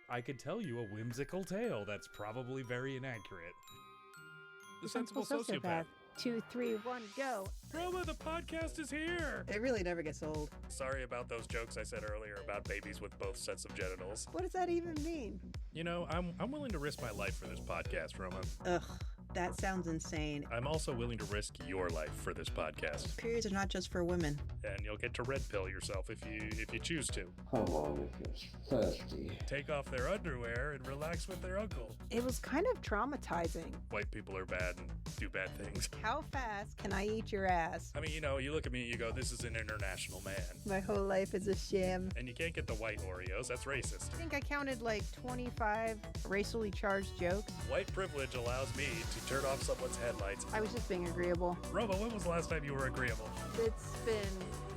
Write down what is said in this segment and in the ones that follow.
I could tell you a whimsical tale that's probably very inaccurate. The Sensible Sociopath. 2, 3, 1, go. Roma, the podcast is here! It really never gets old. Sorry about those jokes I said earlier about babies with both sets of genitals. What does that even mean? You know, I'm willing to risk my life for this podcast, Roma. Ugh, that sounds insane. I'm also willing to risk your life for this podcast. Periods are not just for women. And you'll get to red pill yourself if you choose to. Come on if you're thirsty. Take off their underwear and relax with their uncle. It was kind of traumatizing. White people are bad and do bad things. How fast can I eat your ass? I mean, you know, you look at me and you go, this is an international man. My whole life is a sham. And you can't get the white Oreos, that's racist. I think I counted like 25 racially charged jokes. White privilege allows me to turn off someone's headlights. I was just being agreeable. Roma, when was the last time you were agreeable? It's been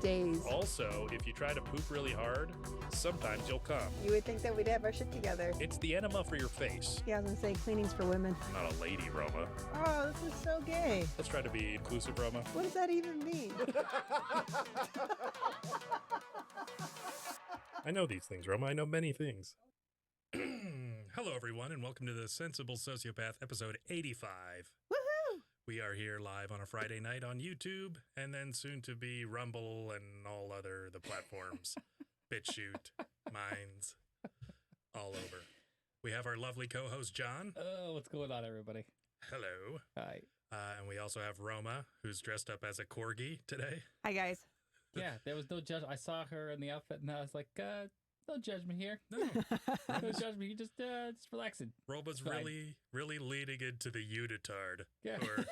days. Also, if you try to poop really hard, sometimes you'll come. You would think that we'd have our shit together. It's the enema for your face. Yeah, I was gonna say cleaning's for women. I'm not a lady, Roma. Oh, this is so gay. Let's try to be inclusive, Roma. What does that even mean? I know these things, Roma. I know many things. Hello, everyone, and welcome to the Sensible Sociopath, episode 85. Woohoo! We are here live on a Friday night on YouTube, and then soon to be Rumble and all other the platforms, BitChute, Minds, all over. We have our lovely co-host, John. Oh, what's going on, everybody? Hello. Hi. And we also have Roma, who's dressed up as a corgi today. Hi, guys. Yeah, there was no judge. I saw her in the outfit, and I was like, no judgment here. No. No judgment. You just relaxing. Roma's Fine. really leaning into the unitard. Yeah. Or,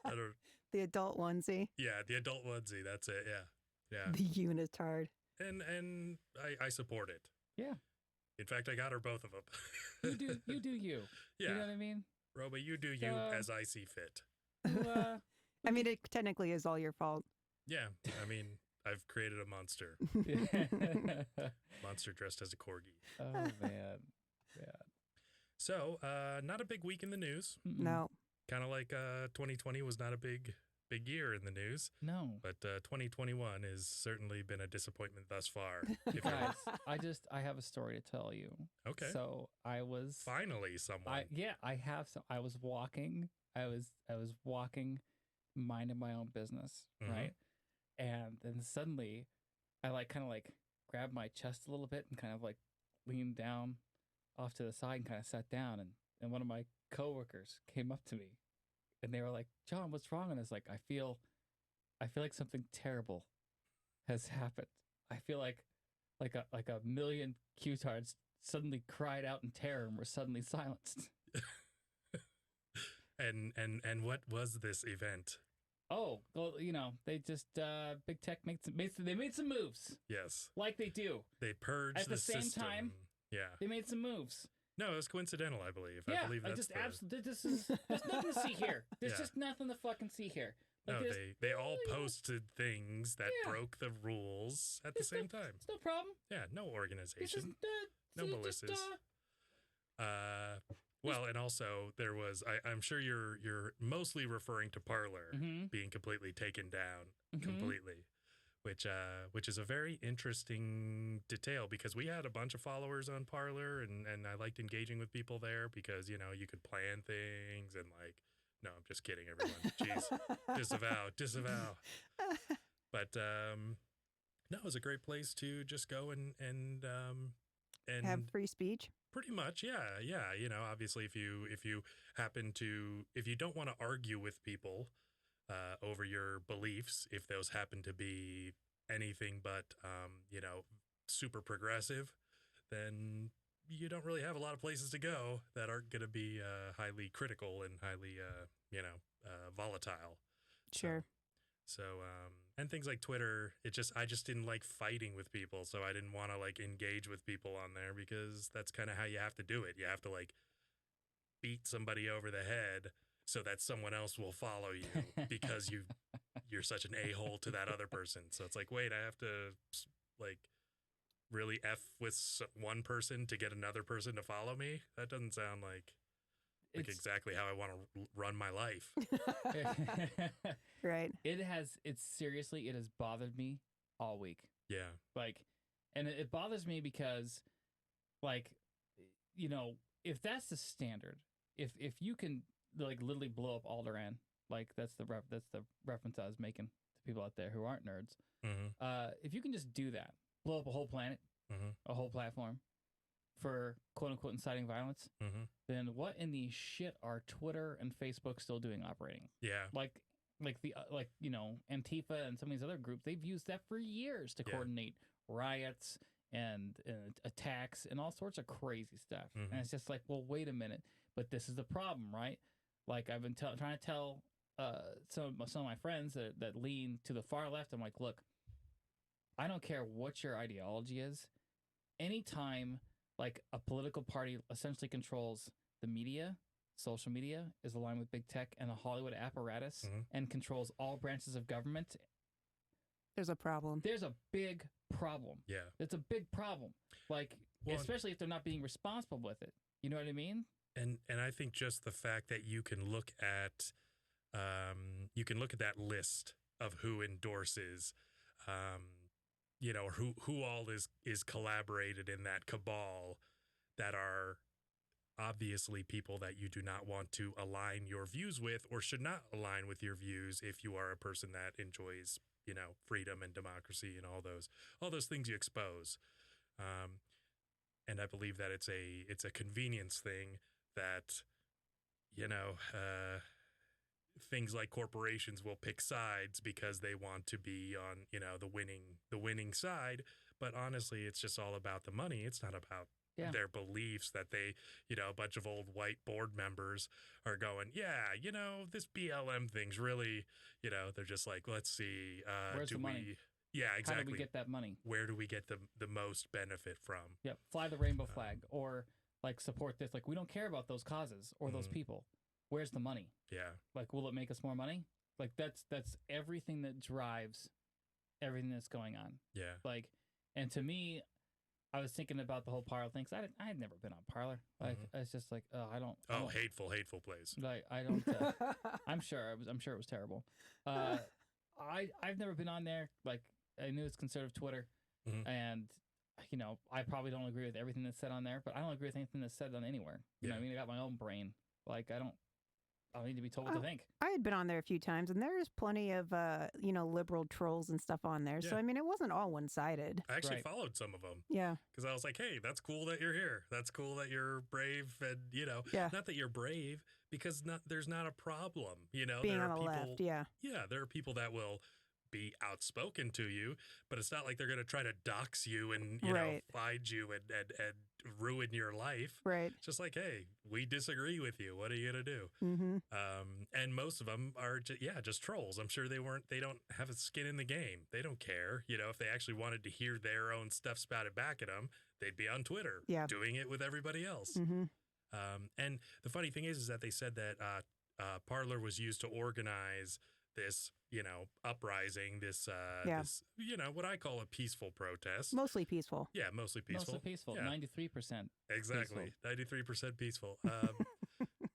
I don't, The adult onesie. yeah, the adult onesie. That's it. Yeah. Yeah. The unitard. And I support it. Yeah. In fact, I got her both of them. You do you. Yeah. You know what I mean? Roma, you do you as I see fit. You, I mean, it technically is all your fault. Yeah. I mean, I've created a monster. Monster dressed as a corgi. oh, man. Yeah. So, not a big week in the news. No. Kind of like 2020 was not a big year in the news. No. But 2021 has certainly been a disappointment thus far. If you're- Guys, I have a story to tell you. Okay. So I was Finally, someone. I was walking. I was walking, minding my own business, Mhm. right? And then suddenly, I kind of grabbed my chest a little bit and kind of leaned down off to the side and kind of sat down. And one of my coworkers came up to me, and they were like, "John, what's wrong?" And I was like, I feel like something terrible has happened. I feel like a million Q-tards suddenly cried out in terror and were suddenly silenced. And what was this event? Oh, well, they just big tech made some moves Yes, like they do. they purged At the same system. time- Yeah. They made some moves. No, it was coincidental, I believe. Yeah, I believe that's just the... absolutely. There's nothing to see here. There's Yeah. just nothing to fucking see here. No, there's- they all you know, posted things that Yeah. broke the rules at the It's same time. It's no problem. Yeah, no It's just, organization. No just, Melissas. Well, and also there was. I'm sure you're mostly referring to Parler Mhm. being completely taken down, Mhm. completely, which is a very interesting detail because we had a bunch of followers on Parler, and I liked engaging with people there because you could plan things and No, I'm just kidding, everyone. Jeez, disavow. But no, it was a great place to just go and Have free speech. pretty much, yeah. Obviously, if you don't want to argue with people over your beliefs, if those happen to be anything but super progressive, then you don't really have a lot of places to go that aren't going to be highly critical and highly volatile. Sure. So, and things like Twitter, I just didn't like fighting with people. So I didn't want to engage with people on there because that's kind of how you have to do it. You have to beat somebody over the head so that someone else will follow you because you're such an a-hole to that other person. So it's wait, I have to really F with one person to get another person to follow me. That doesn't sound like exactly how I want to run my life. Right. It has bothered me all week. Yeah. And it bothers me because you know, if that's the standard, if you can like literally blow up Alderaan, like that's the reference I was making to people out there who aren't nerds. If you can just do that, blow up a whole planet, a whole platform for quote unquote inciting violence, then what in the shit are Twitter and Facebook still doing operating? Yeah. Like the you know, Antifa and some of these other groups, they've used that for years to coordinate riots and attacks and all sorts of crazy stuff. And it's just like, well, wait a minute, but this is the problem, right? Like I've been trying to tell some of my friends that lean to the far left. I'm like, look, I don't care what your ideology is. Anytime like a political party essentially controls the media, social media, is aligned with big tech and the Hollywood apparatus and controls all branches of government, There's a problem. there's a big problem. Yeah. It's a big problem. Like, Well, especially if they're not being responsible with it. You know what I mean? And I think just the fact that you can look at that list of who endorses, you know, who all is collaborated in that cabal that are obviously people that you do not want to align your views with or should not align with your views if you are a person that enjoys, you know, freedom and democracy and all those things you expose. And I believe that it's a convenience thing that, you know, things like corporations will pick sides because they want to be on, you know, the winning side. But honestly, it's just all about the money. It's not about their beliefs that they, you know, a bunch of old white board members are going, yeah, you know, this BLM thing's really, you know, they're just like, let's see. Where's the money? Yeah, exactly. How do we get that money? Where do we get the most benefit from? Yep. Fly the rainbow flag or like support this. Like we don't care about those causes or those people. Where's the money? Yeah. Like, will it make us more money? Like that's everything that drives everything that's going on. Yeah. Like, and to me, I was thinking about the whole Parler thing. Cause I had never been on Parler. Like, it's just like, I don't. Hateful place. Like, I don't. I'm sure it was terrible. I've never been on there. Like, I knew it's conservative Twitter, and you know, I probably don't agree with everything that's said on there, but I don't agree with anything that's said on anywhere. You know what I mean? I got my own brain. Like, I don't need to be told what to think. I had been on there a few times, and there is plenty of, you know, liberal trolls and stuff on there. So, I mean, it wasn't all one-sided. I actually followed some of them. Yeah. Because I was like, hey, that's cool that you're here. That's cool that you're brave. And, you know, not that you're brave, because there's not a problem. You know, being there on are the people, left, yeah. Yeah, there are people that will be outspoken to you, but it's not like they're going to try to dox you and, you know, find you and ruin your life. Right. It's just like, hey, we disagree with you. What are you going to do? And most of them are just trolls. I'm sure they don't have a skin in the game. They don't care. You know, if they actually wanted to hear their own stuff spouted back at them, they'd be on Twitter doing it with everybody else. And the funny thing is that they said that Parler was used to organize this, you know, uprising, this, you know, what I call a peaceful protest. Mostly peaceful. Yeah, mostly peaceful. Mostly peaceful. Yeah. 93%. Exactly. Peaceful. 93% peaceful.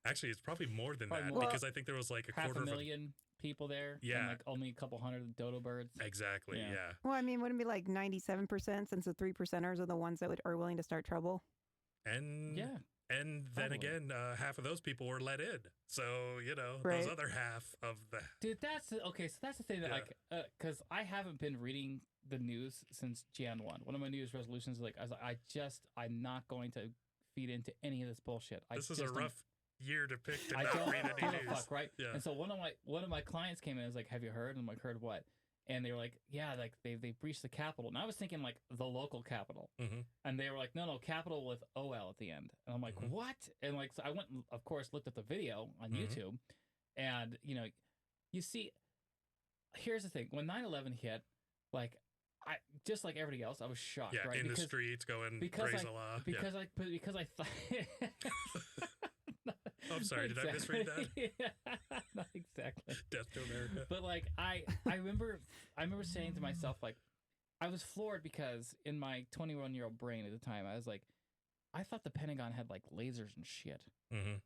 Actually, it's probably more than that more. because I think there was like a quarter 500,000 people there. Yeah. And like only a couple hundred dodo birds. Exactly. Yeah. Well, I mean, wouldn't it be like 97% since the 3%ers are the ones that are willing to start trouble? And and then again, half of those people were let in. So, you know, those other half of the... Dude, okay, so that's the thing that, like, because I haven't been reading the news since Jan 1. One of my New Year's resolutions is, like, I'm not going to feed into any of this bullshit. This is a rough year to pick to I not don't read any give news. a fuck, right? Yeah. And so one of my clients came in and was like, have you heard? And I'm like, heard what? And they were like, yeah, like they breached the Capitol. And I was thinking like the local Capitol. And they were like, no, Capitol with OL at the end. And I'm like, what? And like, so I went and of course looked at the video on YouTube. And, you know, you see, here's the thing. When 9/11 hit, like, I just like everybody else, I was shocked, right? In the streets going, praise Allah. Because I thought... Oh, I'm sorry. Did I misread that? Not exactly. Death to America. But like I remember saying to myself, like, I was floored because in my 21-year-old brain at the time, I was like, I thought the Pentagon had like lasers and shit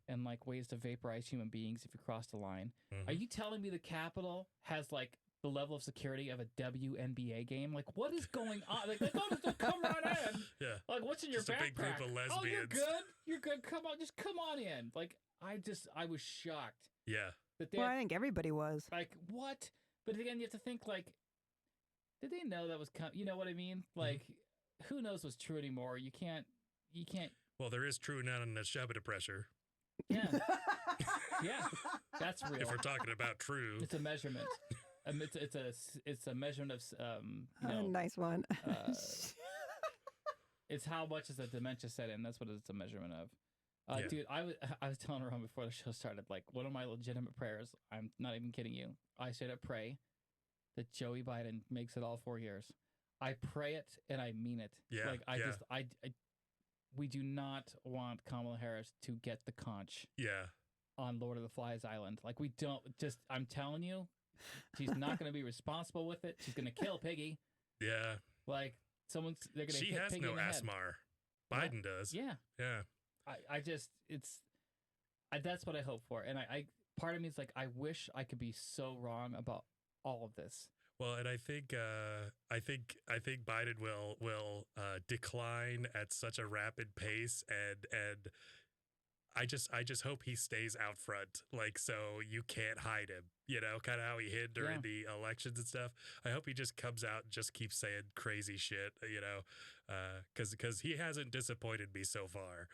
and like ways to vaporize human beings if you cross the line. Are you telling me the Capitol has like the level of security of a WNBA game. Like, what is going on? Like, don't come right in. Yeah. Like, what's in your Just backpack? a big group of Oh, you're lesbians. good. You're good. Come on, just come on in. Like, I was shocked Yeah. that they Well, had, I think everybody was. like, what? But again, you have to think, like, did they know that was you know what I mean? Like, who knows what's true anymore? You can't. Well, there is true none in the Shabbat pressure. Yeah. Yeah, that's real. If we're talking about true. It's a measurement. It's a measurement of you know, Nice one. it's how much is the dementia set in. That's what it's a measurement of. Yeah. Dude, I was telling Roma before the show started, like, one of my legitimate prayers, I'm not even kidding you, I straight up pray that Joey Biden makes it all 4 years. I pray it and I mean it. Yeah, Like, we do not want Kamala Harris to get the conch Yeah. on Lord of the Flies Island. Like, we don't, just, I'm telling you, she's not going to be responsible with it. She's going to kill Piggy. Yeah. Like, they're going to She hit has Piggy no in the head. ASMR. Biden does. Yeah. Yeah. I just, that's what I hope for. And I part of me is like, I wish I could be so wrong about all of this. Well, and I think Biden will decline at such a rapid pace, and I just hope he stays out front, like, so you can't hide him. You know, kind of how he hid during the elections and stuff. I hope he just comes out and just keeps saying crazy shit. You know, because he hasn't disappointed me so far.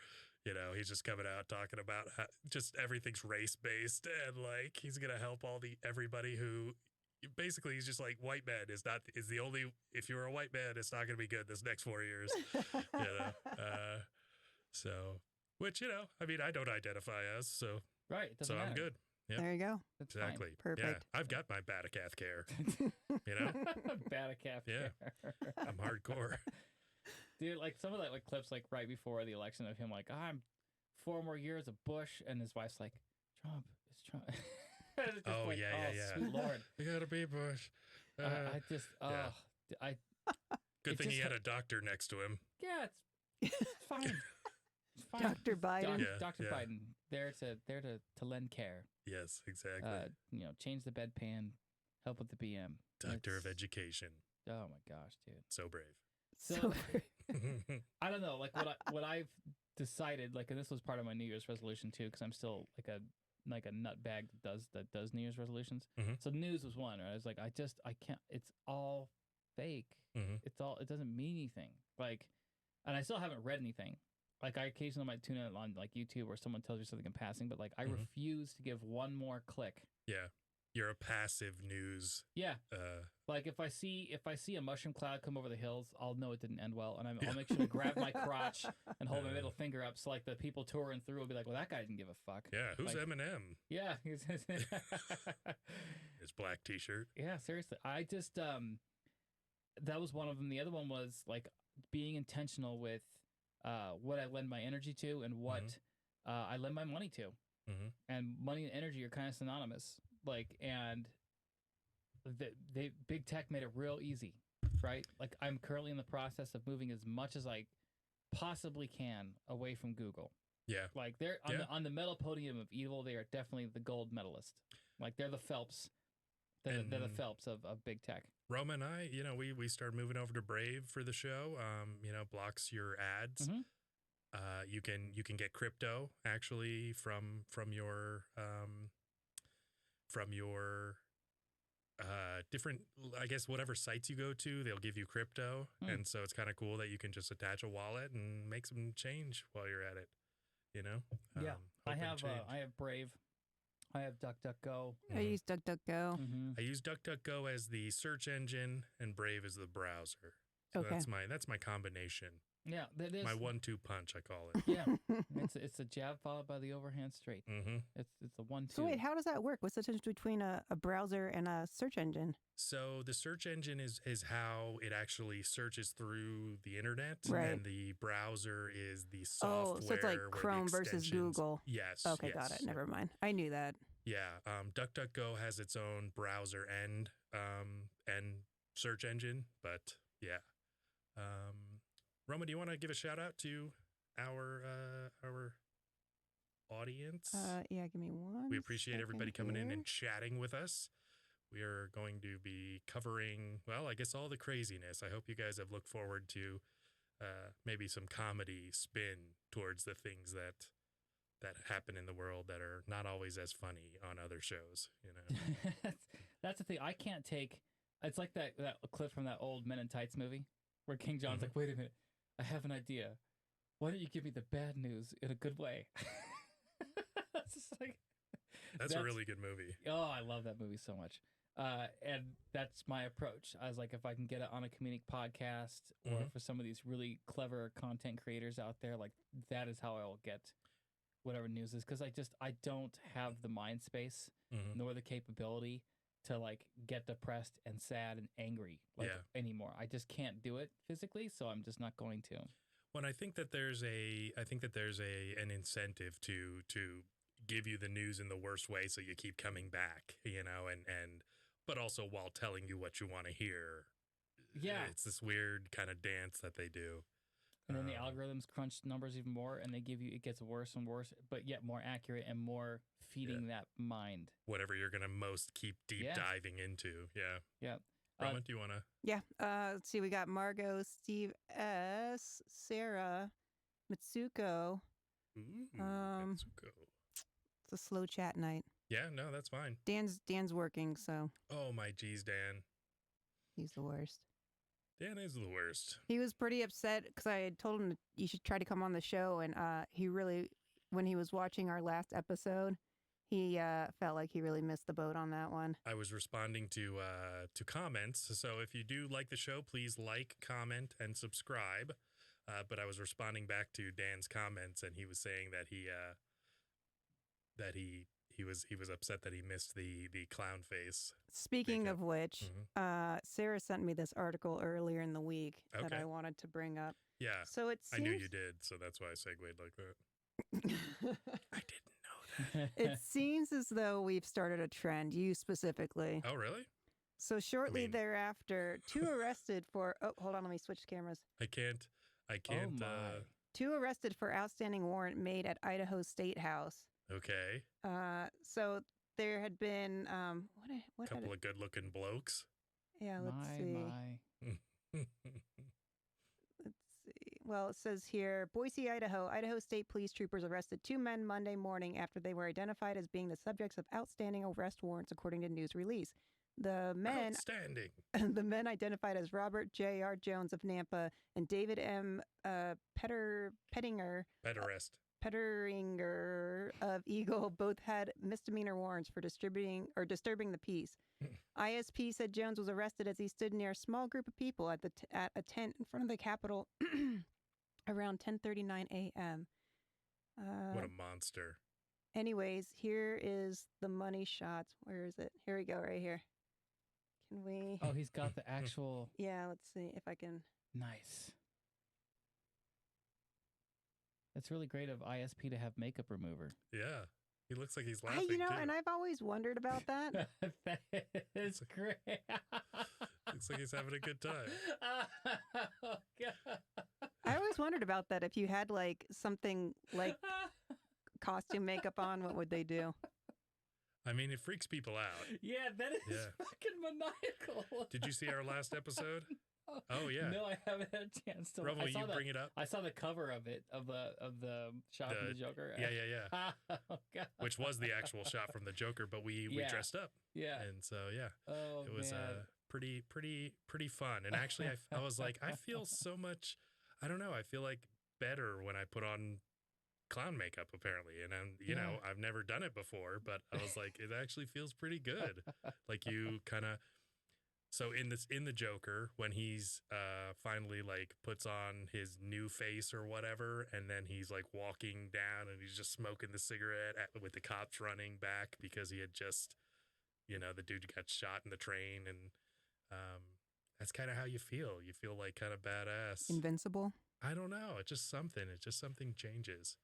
You know, he's just coming out talking about how just everything's race based, and like he's gonna help everybody who. Basically, he's just like, white man is the only. If you're a white man, it's not going to be good this next 4 years. You know, so which, you know, I mean, I don't identify as, so Right. It doesn't so matter. I'm good. Yeah, There you go. That's exactly. Perfect. Yeah, I've got my Batacaf care. You know, Bad a calf. Yeah. I'm hardcore. Dude, like some of that like clips like right before the election of him like, I'm 4 more years of Bush, and his wife's like, Trump is Trump. It's just Oh, like, yeah. Sweet Lord. You gotta be Bush. I just yeah. Good it thing he just had a doctor next to him. yeah, it's fine. It's fine. Dr. Biden. Yeah, Dr. yeah. Biden, there to lend care. Yes, exactly. You know, change the bedpan, help with the BM. Doctor of It's- education. Oh my gosh, dude. So brave. So I don't know, like what I've decided, like, and this was part of my New Year's resolution too, because I'm still like a nutbag that does New Year's resolutions. Mhm. So news was one. Right? I was like, I can't. It's all fake. Mhm. It doesn't mean anything. Like, and I still haven't read anything. Like, I occasionally might tune in on like YouTube where someone tells you something in passing, but like I Mhm. refuse to give one more click. Yeah, you're a passive news. Yeah. Like if I see a mushroom cloud come over the hills, I'll know it didn't end well, and I'll make sure to grab my crotch and hold my middle finger up, so like the people touring through will be like, "Well, that guy didn't give a fuck." Yeah, who's Like, Eminem? Yeah. His black T-shirt. Yeah, seriously. I just that was one of them. The other one was like being intentional with what I lend my energy to and what I lend my money to. Mhm. And money and energy are kind of synonymous. Like, and they big tech made it real easy, right? Like, I'm currently in the process of moving as much as I possibly can away from Google. Yeah. Like, they're on the medal podium of evil. They are definitely the gold medalist. Like, they're the Phelps. They're the Phelps of big tech. Roma and I, you know, we started moving over to Brave for the show. You know, blocks your ads. Mhm. You can get crypto actually from your different, I guess, whatever sites you go to, they'll give you crypto. And so it's kind of cool that you can just attach a wallet and make some change while you're at it, you know? Yeah. I open have change. I have Brave. I have DuckDuckGo. I use DuckDuckGo. Mm-hmm. I use DuckDuckGo as the search engine and Brave as the browser. So Okay. that's my combination. Yeah, that is My 1-2 punch, I call it. Yeah, it's a jab followed by the overhand straight. Mm-hmm. It's a 1-2. So wait, how does that work? What's the difference between a browser and a search engine? So the search engine is how it actually searches through the internet, Right. and the browser is the software. Oh, so it's like where the Chrome versus extensions- Google. Yes. Okay, yes. got it. Never mind. I knew that. Yeah. DuckDuckGo has its own browser and search engine, but yeah. Roma, do you want to give a shout out to our audience? Yeah, give me one. We appreciate everybody second coming in here. and chatting with us. we are going to be covering, well, I guess all the craziness. I hope you guys have looked forward to maybe some comedy spin towards the things that happen in the world that are not always as funny on other shows, you know. That's the thing. I can't take. It's like that clip from that old Men in Tights movie where King John's like, "Wait a minute, I have an idea. Why don't you give me the bad news in a good way?" It's just like, that's a really good movie. Oh, I love that movie so much. And that's my approach. I was like, if I can get it on a comedic podcast or for some of these really clever content creators out there, like that is how I will get whatever news is. Because I don't have the mind space nor the capability to like get depressed and sad and angry anymore. I just can't do it physically, so I'm just not going to. Well, I think that there's an incentive to give you the news in the worst way, so you keep coming back, you know, and but also while telling you what you want to hear. Yeah, it's this weird kind of dance that they do. And then the algorithms crunch numbers even more, and they give you, it gets worse and worse, but yet more accurate and more feeding that mind. Whatever you're going to most keep deep diving into. Yeah. Yeah. Roman, do you want to? Yeah. Let's see. We got Margot, Steve S., Sarah, Mitsuko. Mitsuko. It's a slow chat night. Yeah, no, that's fine. Dan's working, so. Oh, my geez, Dan. He's the worst. Dan is the worst. He was pretty upset because I had told him you should try to come on the show, and he really, when he was watching our last episode, he felt like he really missed the boat on that one. I was responding to comments, so if you do like the show, please like, comment, and subscribe. But I was responding back to Dan's comments, and he was saying that he was upset that he missed the clown face. Speaking of which, Sarah sent me this article earlier in the week that I wanted to bring up. Yeah. So it seems... I knew you did, so that's why I segued like that. I didn't know that. It seems as though we've started a trend, you specifically. Oh, really? So shortly thereafter, 2 arrested for... Oh, hold on, let me switch cameras. I can't... Oh 2 arrested for outstanding warrant made at Idaho State House. Okay. So there had been what couple of good-looking blokes. Yeah, let's see. Let's see. Well, it says here, Boise, Idaho. Idaho State Police troopers arrested 2 men Monday morning after they were identified as being the subjects of outstanding arrest warrants, according to news release. The men, the men identified as Robert J.R. Jones of Nampa and David M. Pettinger of Eagle both had misdemeanor warrants for disturbing the peace. ISP said Jones was arrested as he stood near a small group of people at a tent in front of the Capitol around 10:39 a.m. What a monster. Anyways, here is the money shots. Where is it? Here we go, right here. Can we... Oh, he's got the actual... Yeah, let's see if I can... Nice. It's really great of ISP to have makeup remover. Yeah. He looks like he's laughing, too. And I've always wondered about that. That is great. Looks like he's having a good time. Oh, God. I always wondered about that. If you had, like, something like costume makeup on, what would they do? I mean, it freaks people out. Yeah, that is fucking maniacal. Did you see our last episode? Oh yeah. No, I haven't had a chance to. Romo, you bring it up. I saw the cover of it of the shot from the Joker. Yeah. Oh, God. Which was the actual shot from the Joker, but we dressed up. Yeah. And so it was man. pretty fun. And actually, I was like, I feel so much. I don't know. I feel like better when I put on clown makeup, apparently. And you know, I've never done it before, but I was like, it actually feels pretty good. Like you kind of. So in the Joker, when he's finally like puts on his new face or whatever, and then he's like walking down and he's just smoking the cigarette with the cops running back because he had just, you know, the dude got shot in the train, and that's kind of how you feel. You feel like kind of badass, invincible. I don't know. It's just something. It's just something changes.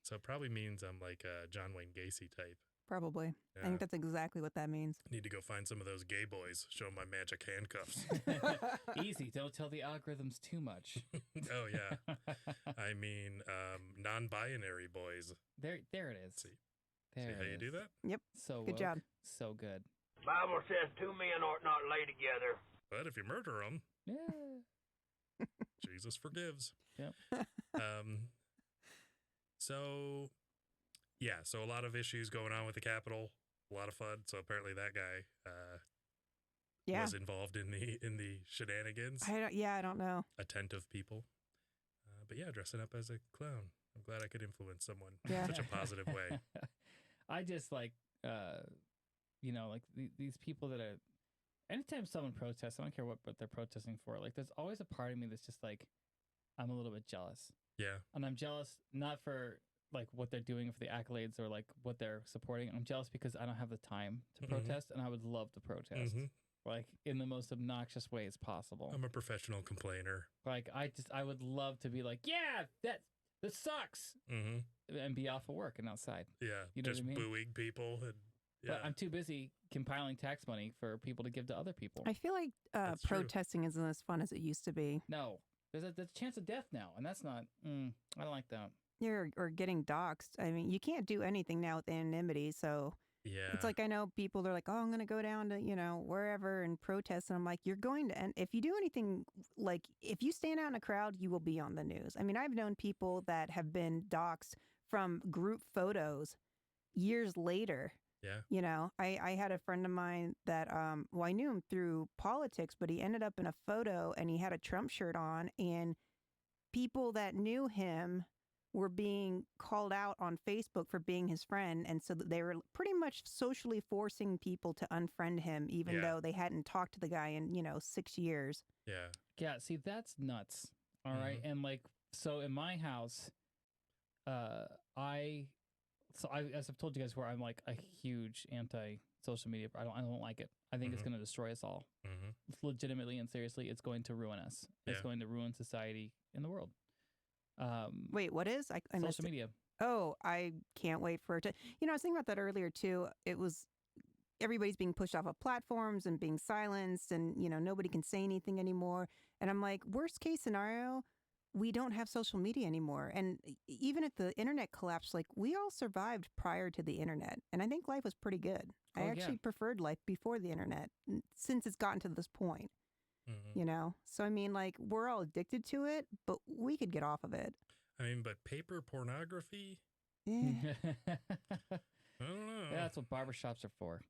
So it probably means I'm like a John Wayne Gacy type. Probably. Yeah. I think that's exactly what that means. Need to go find some of those gay boys, show them my magic handcuffs. Easy. Don't tell the algorithms too much. Oh, yeah. I mean, non-binary boys. There it is. See how you do that? Yep. So good job. So good. Bible says two men ought not lay together. But if you murder them, Yeah. Jesus forgives. Yep. So, yeah, so a lot of issues going on with the Capitol. A lot of fun. So apparently that guy Yeah. was involved in the shenanigans. I don't know. Attentive people. But yeah, dressing up as a clown. I'm glad I could influence someone Yeah. in such a positive way. I just like, like these people that are, anytime someone protests, I don't care what they're protesting for. Like, there's always a part of me that's just like, I'm a little bit jealous. Yeah. And I'm jealous not for like what they're doing for the accolades or like what they're supporting. I'm jealous because I don't have the time to protest, and I would love to protest. Like in the most obnoxious ways possible. I'm a professional complainer. Like I would love to be like, yeah, that sucks, and be off of work and outside. Yeah, you know just what I mean? booing people, and yeah. But I'm too busy compiling tax money for people to give to other people. I feel like That's true. protesting isn't as fun as it used to be. No, there's a chance of death now, and that's not. I don't like that. Or getting doxxed. I mean, you can't do anything now with anonymity, so. Yeah. It's like I know people are like, oh, I'm going to go down to, wherever and protest. And I'm like, you're going to, and if you do anything, like if you stand out in a crowd, you will be on the news. I mean, I've known people that have been doxxed from group photos years later. Yeah. I had a friend of mine that, I knew him through politics, but he ended up in a photo and he had a Trump shirt on, and people that knew him were being called out on Facebook for being his friend. And so they were pretty much socially forcing people to unfriend him, even though they hadn't talked to the guy in, 6 years. Yeah. Yeah, see, that's nuts. All right. And like, so in my house, as I've told you guys before, I'm like a huge anti-social media. I don't like it. I think it's going to destroy us all. Legitimately and seriously, it's going to ruin us. It's going to ruin society and the world. Wait, what is? I social media. Oh, I can't wait for it to. I was thinking about that earlier too. It was everybody's being pushed off of platforms and being silenced, and nobody can say anything anymore. And I'm like, worst case scenario, we don't have social media anymore. And even if the internet collapsed, like we all survived prior to the internet, and I think life was pretty good. I actually preferred life before the internet, since it's gotten to this point. So I mean, like, we're all addicted to it, but we could get off of it. I mean, but paper pornography? Yeah. I don't know. Yeah, that's what barbershops are for.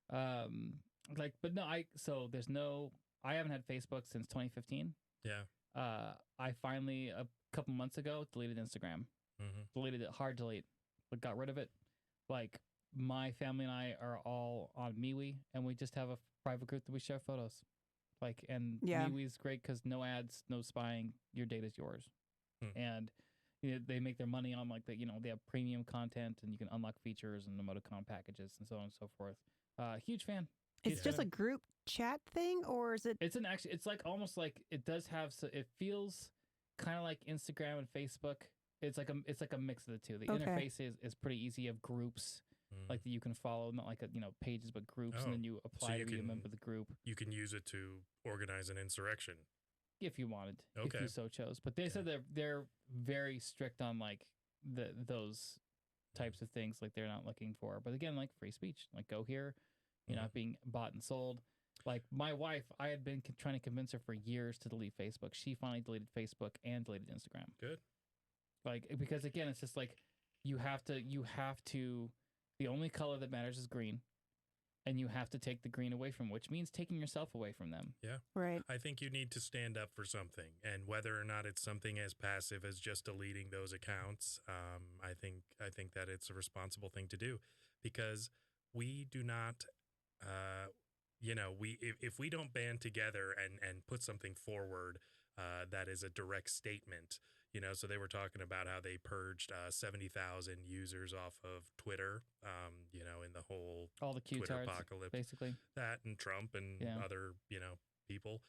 But no, I haven't had Facebook since 2015. Yeah. I finally, a couple months ago, deleted Instagram. Deleted it, hard delete, but got rid of it. Like, my family and I are all on MeWe, and we just have a private group that we share photos. Like, and MeWe's great because no ads, no spying, your data's yours. And they make their money on like they have premium content, and you can unlock features and emoticon packages and so on and so forth. Huge fan. It's just a group chat thing, or is it? It's like almost like it does have. So it feels kind of like Instagram and Facebook. It's like a mix of the two. The interface is pretty easy. You have groups like that you can follow, not like pages, but groups, and then you apply to be a member of the group. You can use it to organize an insurrection if you wanted, if you so chose. But they said they're very strict on like those types of things. Like they're not looking for. But again, like free speech. Like go here, you're not being bought and sold. Like my wife, I had been trying to convince her for years to delete Facebook. She finally deleted Facebook and deleted Instagram. Good. Like, because again, it's just like you have to. The only color that matters is green, and you have to take the green away from, which means taking yourself away from them. Yeah. Right. I think you need to stand up for something, and whether or not it's something as passive as just deleting those accounts, I think that it's a responsible thing to do, because we do not, if we don't band together and put something forward that is a direct statement. So they were talking about how they purged 70,000 users off of Twitter, in the whole all the Twitter apocalypse, basically. That and Trump and other, people.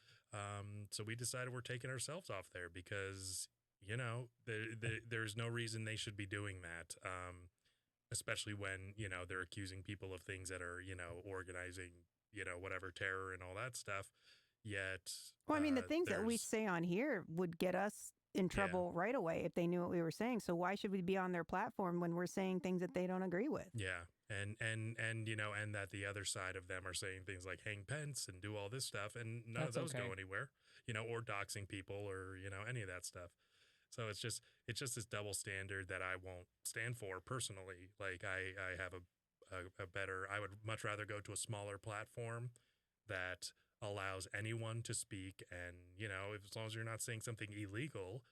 So we decided we're taking ourselves off there because, there's no reason they should be doing that, especially when, they're accusing people of things that are, organizing, whatever terror and all that stuff. Yet, well, I mean, the things that we say on here would get us in trouble right away if they knew what we were saying. So why should we be on their platform when we're saying things that they don't agree with? Yeah. And you know, and that the other side of them are saying things like hang Pence and do all this stuff, and none That's of those okay. go anywhere, you know, or doxing people or, you know, any of that stuff. So it's just this double standard that I won't stand for personally. Like I have a better, I would much rather go to a smaller platform that allows anyone to speak, and, you know, as long as you're not saying something illegal,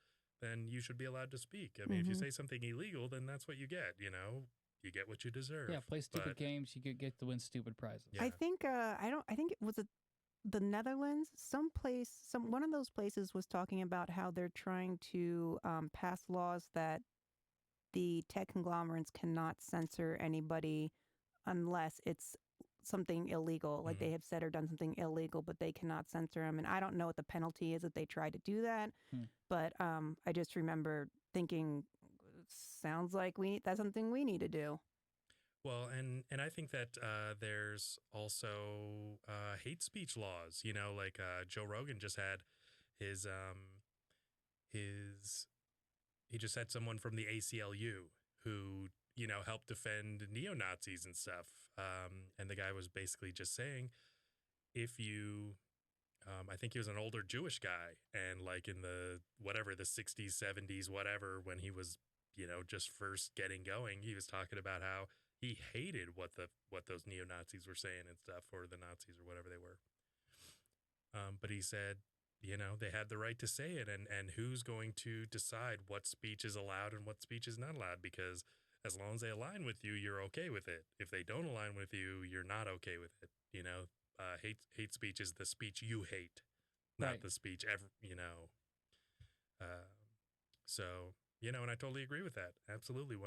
then you should be allowed to speak. I mean, if you say something illegal, then that's what you get, you know. You get what you deserve. Yeah, play stupid games. You could get to win stupid prizes. Yeah. I think I think it was the Netherlands. One of those places was talking about how they're trying to pass laws that the tech conglomerates cannot censor anybody unless it's something illegal, like they have said or done something illegal, but they cannot censor them. And I don't know what the penalty is if they try to do that, but I just remember thinking, sounds like that's something we need to do. Well, and I think that there's also hate speech laws. You know, like Joe Rogan just had his he just had someone from the ACLU who, you know, helped defend neo-Nazis and stuff. And the guy was basically just saying, if you, I think he was an older Jewish guy, and like in the 60s, 70s, whatever, when he was, you know, just first getting going, he was talking about how he hated what those neo-Nazis were saying and stuff, or the Nazis or whatever they were. But he said, you know, they had the right to say it, and who's going to decide what speech is allowed and what speech is not allowed? Because as long as they align with you, you're okay with it. If they don't align with you, you're not okay with it. You know, hate speech is the speech you hate, not the speech ever. You know, so. You know, and I totally agree with that. Absolutely, 100%.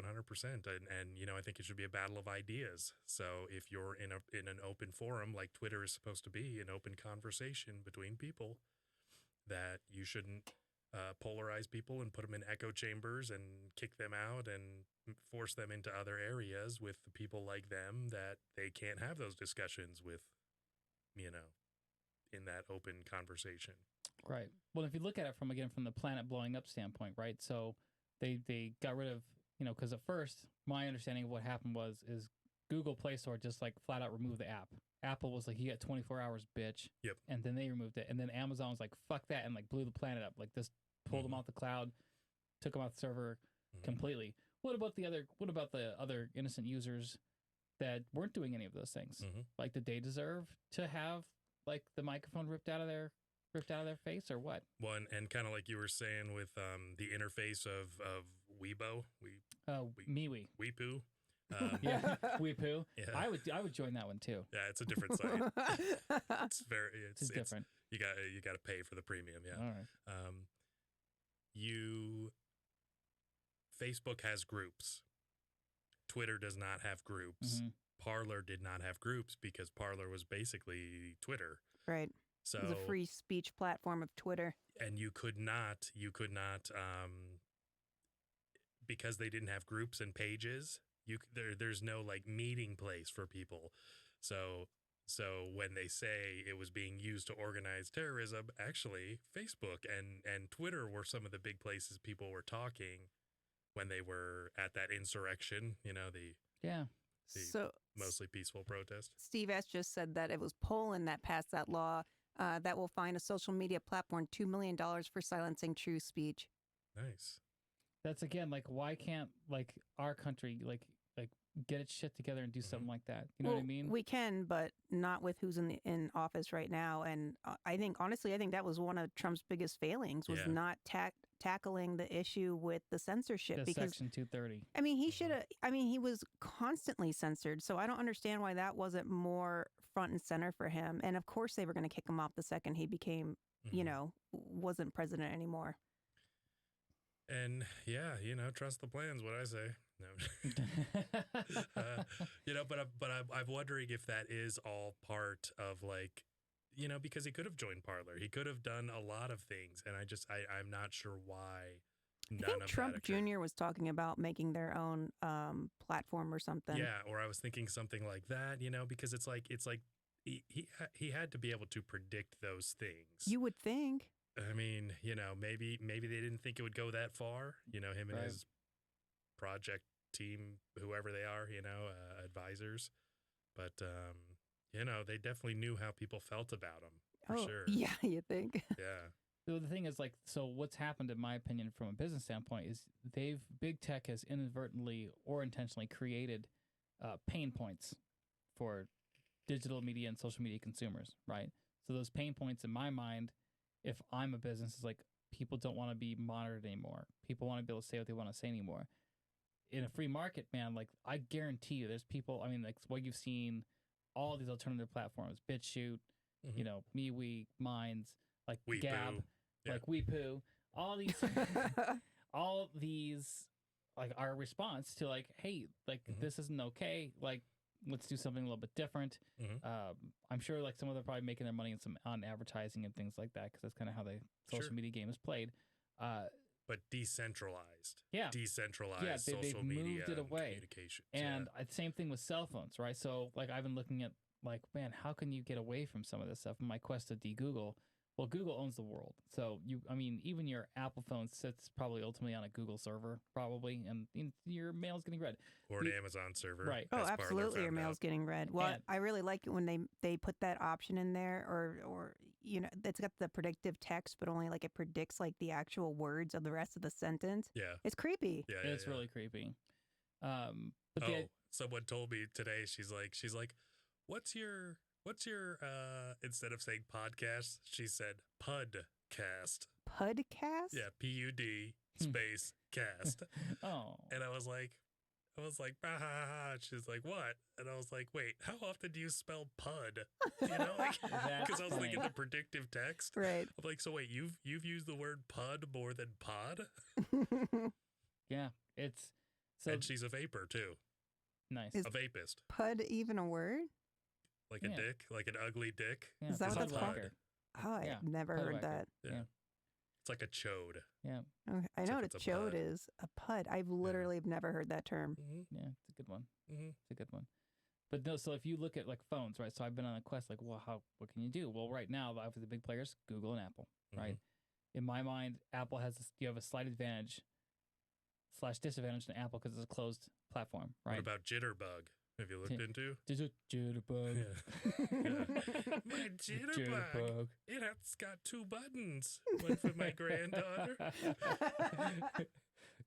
And you know, I think it should be a battle of ideas. So if you're in an open forum like Twitter is supposed to be, an open conversation between people, that you shouldn't polarize people and put them in echo chambers and kick them out and force them into other areas with the people like them that they can't have those discussions with, you know, in that open conversation. Right. Well, if you look at it from the planet blowing up standpoint, right? So they got rid of, you know, because at first my understanding of what happened is Google Play Store just like flat out removed the app. Apple was like, you got 24 hours, bitch. Yep. And then they removed it. And then Amazon was like, fuck that, and like blew the planet up. Like this pulled them off the cloud, took them off the server completely. What about the other innocent users that weren't doing any of those things? Like, did they deserve to have like the microphone ripped out of their face, or what? Well, and kind of like you were saying with the interface of We-Poo, We-Poo. Yeah, We-Poo. Yeah. I would join that one too. Yeah, it's a different site. It's different. You got to pay for the premium. Yeah. All right. Facebook has groups. Twitter does not have groups. Parler did not have groups because Parler was basically Twitter. Right. So it was a free speech platform of Twitter. And you could not, because they didn't have groups and pages, there's no like meeting place for people. So when they say it was being used to organize terrorism, actually Facebook and Twitter were some of the big places people were talking when they were at that insurrection, you know, the mostly peaceful protest. Steve S. just said that it was Poland that passed that law that will fine a social media platform $2 million for silencing true speech. Nice. That's again, like, why can't like our country like get its shit together and do something like that? You know what I mean? We can, but not with who's in office right now. And I think that was one of Trump's biggest failings was not tackling the issue with the censorship. Because Section 230. I mean, he should have. I mean, he was constantly censored, so I don't understand why that wasn't more front and center for him. And of course, they were going to kick him off the second he became, you know, wasn't president anymore. And yeah, you know, trust the plan's what I say. No, you know, but I'm wondering if that is all part of like, you know, because he could have joined Parler, he could have done a lot of things, and I'm not sure why. I think Trump Jr. was talking about making their own platform or something. Yeah, or I was thinking something like that, you know, because it's like he had to be able to predict those things. You would think. I mean, maybe they didn't think it would go that far. Him and Right. his project team, whoever they are, advisors. But they definitely knew how people felt about him for sure. Yeah, you think? Yeah. So the thing is, like, so what's happened, in my opinion, from a business standpoint, is big tech has inadvertently or intentionally created pain points for digital media and social media consumers, right? So those pain points, in my mind, if I'm a business, is like people don't want to be monitored anymore. People want to be able to say what they want to say anymore. In a free market, man, like I guarantee you, there's people. I mean, like what you've seen, all these alternative platforms, BitChute, Mhm. MeWe, Minds, like We-Poo. Gab, Yeah. like We-Poo, all these, like our response to like, hey, like Mhm. this isn't okay. Like, let's do something a little bit different. Mhm. I'm sure like some of them are probably making their money on advertising and things like that because that's kind of how the social Sure. media game is played. But decentralized. Yeah. Decentralized Yeah, social they've media moved it and away. communications. And same thing with cell phones, right? So like I've been looking at like, man, how can you get away from some of this stuff? In my quest to de-Google, well, Google owns the world. So even your Apple phone sits probably ultimately on a Google server, probably, and your mail's getting read. Or an Amazon server. Right. Oh, as Parler absolutely. Your found mail's out. getting read. Well, And- I really like it when they put that option in there, or it's got the predictive text, but only like it predicts like the actual words of the rest of the sentence. Yeah. It's creepy. Yeah. It's yeah. really creepy. But Someone told me today, she's like, what's your instead of saying podcast, she said pudcast. Pudcast? Yeah, PUD space cast. oh, And I was like, bah, ha, ha, ha. She's like, what? And I was like, wait, how often do you spell pud? Because That's I was thinking funny. the predictive text. Right. I'm like, so wait, you've used the word pud more than pod? yeah, it's so And she's a vapor too, nice. Is- a vapist, Pud even a word? like a Yeah. dick, like an ugly dick. Yeah, Is that what Pud that's called? Whacker. Oh, I've Yeah, never heard Pudwhacker. that. Yeah. It's like a chode. Yeah, Okay. I Except know what a it's a chode pud. is. A pud. I've literally never heard that term. Mm-hmm. yeah, it's a good one. Mm-hmm. It's a good one. But no, so if you look at like phones, right? So I've been on a quest, like, well, what can you do? Well, right now, obviously the big players, Google and Apple, right? In my mind, Apple you have a slight advantage / disadvantage in Apple because it's a closed platform, right? What about Jitterbug? Have you looked into? Jitterbug. Yeah. My Jitterbug. It's got 2 buttons. One for my granddaughter.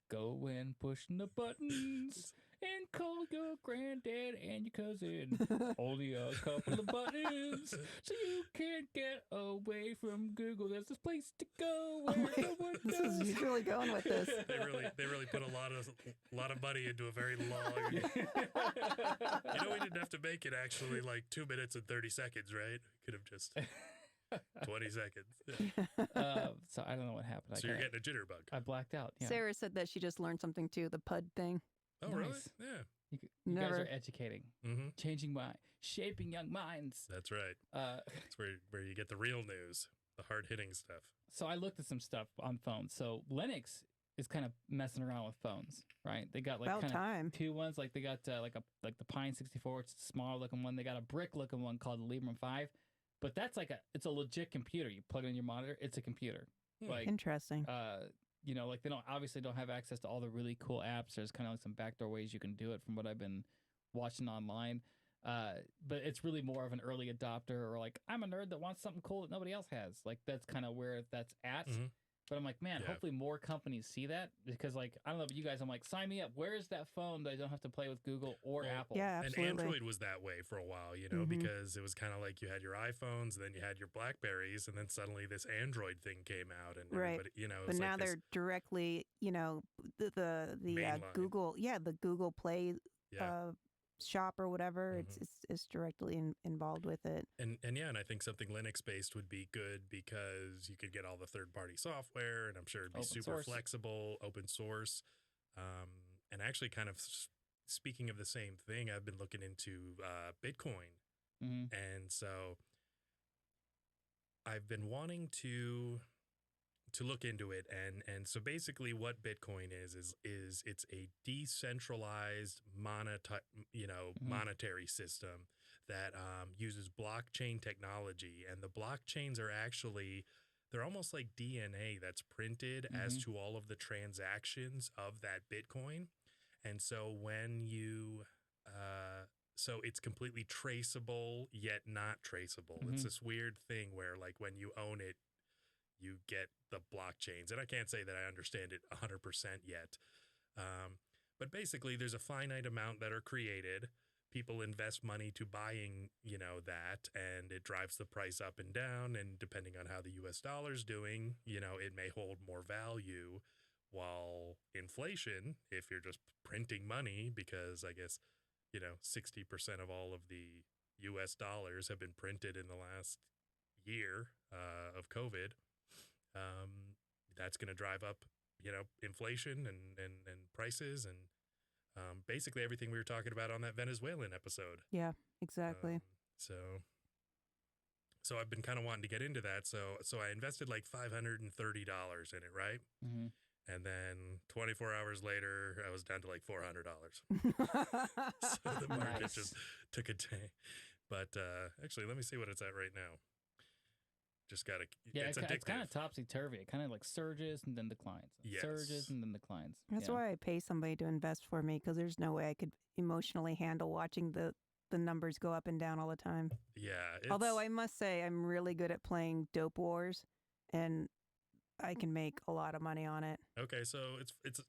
Go and push the buttons and call your granddad and your cousin. Only a couple of buttons, so you can't get away from Google. There's this place to go where no one This is knows. he's really going with this. They really put a lot of money into a very long. We didn't have to make it actually like 2 minutes and 30 seconds, right? Could have just 20 seconds. Yeah. So I don't know what happened. So you're getting a jitterbug. I blacked out. Yeah. Sarah said that she just learned something too, the pud thing. Oh, really? Nice. Yeah. You guys Never. are educating, Mm-hmm. changing shaping young minds. That's right. That's where you get the real news, the hard hitting stuff. So I looked at some stuff on phones. So Linux is kind of messing around with phones, right? They got like About kind time. of 2 ones. Like they got like the Pine 64. It's a smaller looking one. They got a brick looking one called the Librem 5. But that's it's a legit computer. You plug it in your monitor. It's a computer. Like Interesting. like they obviously don't have access to all the really cool apps. There's kind of like some backdoor ways you can do it from what I've been watching online. But it's really more of an early adopter or like I'm a nerd that wants something cool that nobody else has. Like that's kind of where that's at. Mhm. But I'm like, man, Yeah. hopefully more companies see that because like I don't know about you guys. I'm like, sign me up. Where is that phone that I don't have to play with Google or Well, Apple? Yeah, absolutely. And Android was that way for a while, Mhm. because it was kind of like you had your iPhones, and then you had your Blackberries, and then suddenly this Android thing came out, and Right. everybody, it But was now like this, they're directly, the Mainline. Google, the Google Play yeah. shop or whatever. Mhm. It's directly involved with it. And I think something Linux based would be good because you could get all the third party software, and I'm sure it'd be Open super source. flexible, open source. And actually, kind of speaking of the same thing, I've been looking into Bitcoin, Mm-hmm. and so I've been wanting to look into it, and so basically what Bitcoin is it's a decentralized monetary system that uses blockchain technology, and the blockchains are actually they're almost like DNA that's printed as Mhm. to all of the transactions of that Bitcoin. And so when you, so it's completely traceable yet not traceable. It's Mhm. this weird thing where, like, when you own it, you get the blockchains. And I can't say that I understand it 100% yet. But basically, there's a finite amount that are created. People invest money to buying, that, and it drives the price up and down. And depending on how the US dollar's doing, it may hold more value. While inflation, if you're just printing money, because I guess, 60% of all of the US dollars have been printed in the last year of COVID, that's going to drive up, inflation and prices and basically everything we were talking about on that Venezuelan episode. Yeah, exactly. So I've been kind of wanting to get into that. So I invested like $530 in it, right? Mm-hmm. And then 24 hours later, I was down to like $400. So the market Nice. just took a day. But actually, let me see what it's at right now. Just got to, it's addictive. It's kind of topsy-turvy. It kind of like surges and then declines. Yes. Surges and then declines. That's Yeah. why I pay somebody to invest for me, because there's no way I could emotionally handle watching the numbers go up and down all the time. Yeah. Although I must say I'm really good at playing Dope Wars, and I can make a lot of money on it. Okay, so it's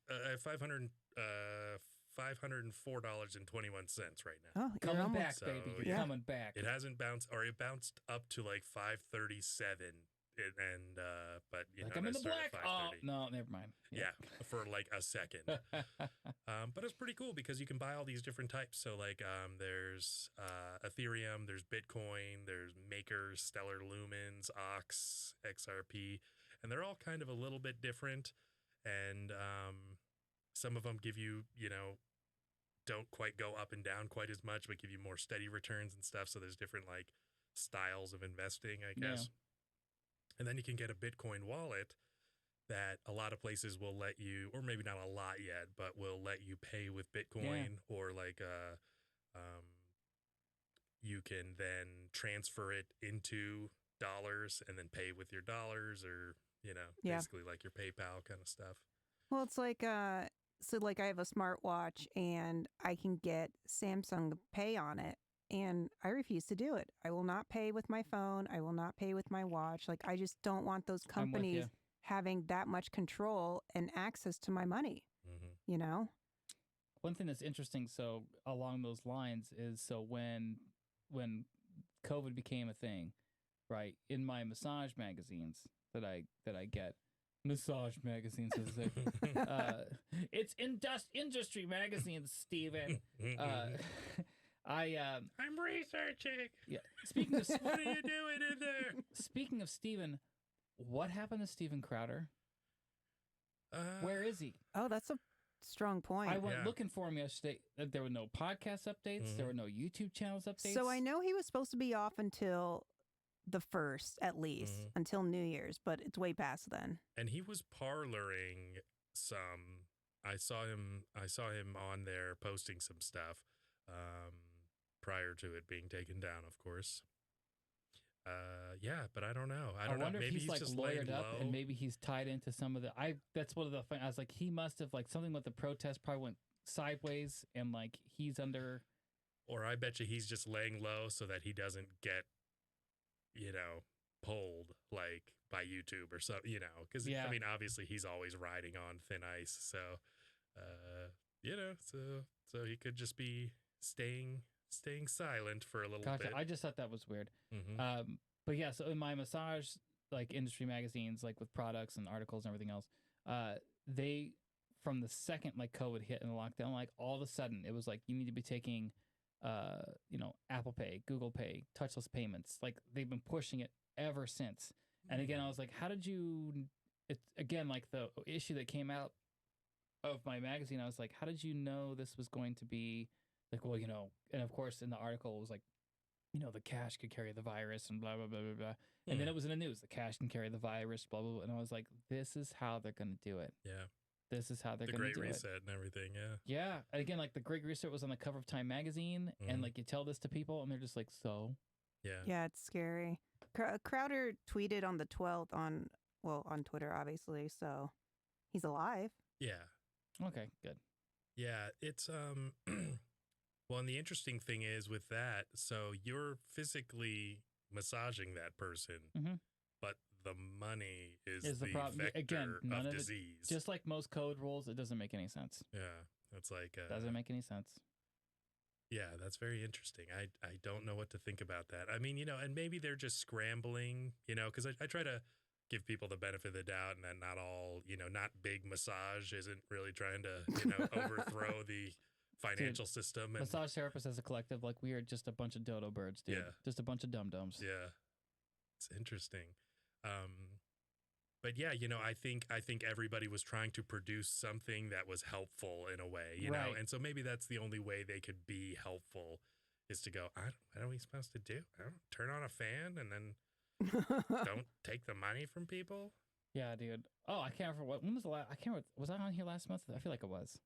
$504.21 right now. Oh, you're Coming almost, back, So, baby. You're yeah. coming back. It hasn't bounced, or it bounced up to like 537, but Like know, I'm in I the started black. at Oh, 530. no, never mind. Yeah, for like a second. But it's pretty cool because you can buy all these different types. So like there's Ethereum, there's Bitcoin, there's Makers, Stellar Lumens, Ox, XRP, and they're all kind of a little bit different. And some of them give you, don't quite go up and down quite as much, but give you more steady returns and stuff. So there's different like styles of investing, I guess. Yeah. And then you can get a Bitcoin wallet that a lot of places will let you, or maybe not a lot yet, but will let you pay with Bitcoin, or like you can then transfer it into dollars and then pay with your dollars, or basically like your PayPal kind of stuff. well, it's like so like I have a smartwatch and I can get Samsung Pay on it, and I refuse to do it. I will not pay with my phone. I will not pay with my watch. Like, I just don't want those I'm with companies you. having that much control and access to my money. Mm-hmm. One thing that's interesting, so along those lines, is so when COVID became a thing, right? In my massage magazines that I get, massage magazines, as they it's industry magazines, Steven. I'm researching. Yeah. Speaking of What are you doing in there? speaking of Steven, what happened to Steven Crowder? Where is he? Oh, that's a strong point. I went Yeah. looking for him yesterday. There were no podcast updates. There were no YouTube channels updates. So I know he was supposed to be off until the 1st, at least, until New Year's, but it's way past then. And he was parloring some. I saw him on there posting some stuff prior to it being taken down, of course. Yeah, but I don't know. I don't know. wonder if Maybe he's like just laying lawyered up, low. and maybe he's tied into some of the. That's one of the. I was like, he must have like something with the protest probably went sideways, and like he's under. Or I bet you he's just laying low so that he doesn't get, pulled like by YouTube or so, because Yeah. I mean, obviously he's always riding on thin ice. So, so he could just be staying silent for a little Gotcha. bit. I just thought that was weird. Mm-hmm. But yeah, so in my massage like industry magazines, like with products and articles and everything else, they from the second like COVID hit and the lockdown, like all of a sudden it was like you need to be taking, Apple Pay, Google Pay, touchless payments. Like they've been pushing it ever since. And again, I was like, how did you? It's again like the issue that came out of my magazine. I was like, how did you know this was going to be like? Well, and of course in the article it was like, the cash could carry the virus and blah, blah, blah, blah, blah. And then it was in the news, the cash can carry the virus, blah, blah, blah. And I was like, this is how they're going to do it. Yeah. This is how they're The going to Great do Reset and everything. Yeah. Yeah. And again, like the Great Reset was on the cover of Time magazine. And like you tell this to people and they're just like, so? Yeah. Yeah, it's scary. Crowder tweeted on the 12th on Twitter, obviously. So he's alive. Yeah. Okay, good. Yeah, it's well, and the interesting thing is with that, so you're physically massaging that person, Mhm. but the money is Is the the problem vector again? None of of it, disease. just like most code rules, it doesn't make any sense. Yeah, it's like Doesn't make any sense. yeah, that's very interesting. I don't know what to think about that. I mean, and maybe they're just scrambling, because I try to give people the benefit of the doubt, and that not all, not big massage isn't really trying to, overthrow the financial system. And Massage therapists as a collective, like we are just a bunch of dodo birds, dude. Yeah. Just a bunch of dum-dums. yeah, it's interesting. But yeah, I think everybody was trying to produce something that was helpful in a way, you know, Right. and so maybe that's the only way they could be helpful is to go, what are we supposed to do? I don't turn on a fan and then don't take the money from people. Yeah, dude. Oh, I can't remember when was the last. I can't remember. Was I on here last month? I feel like I was.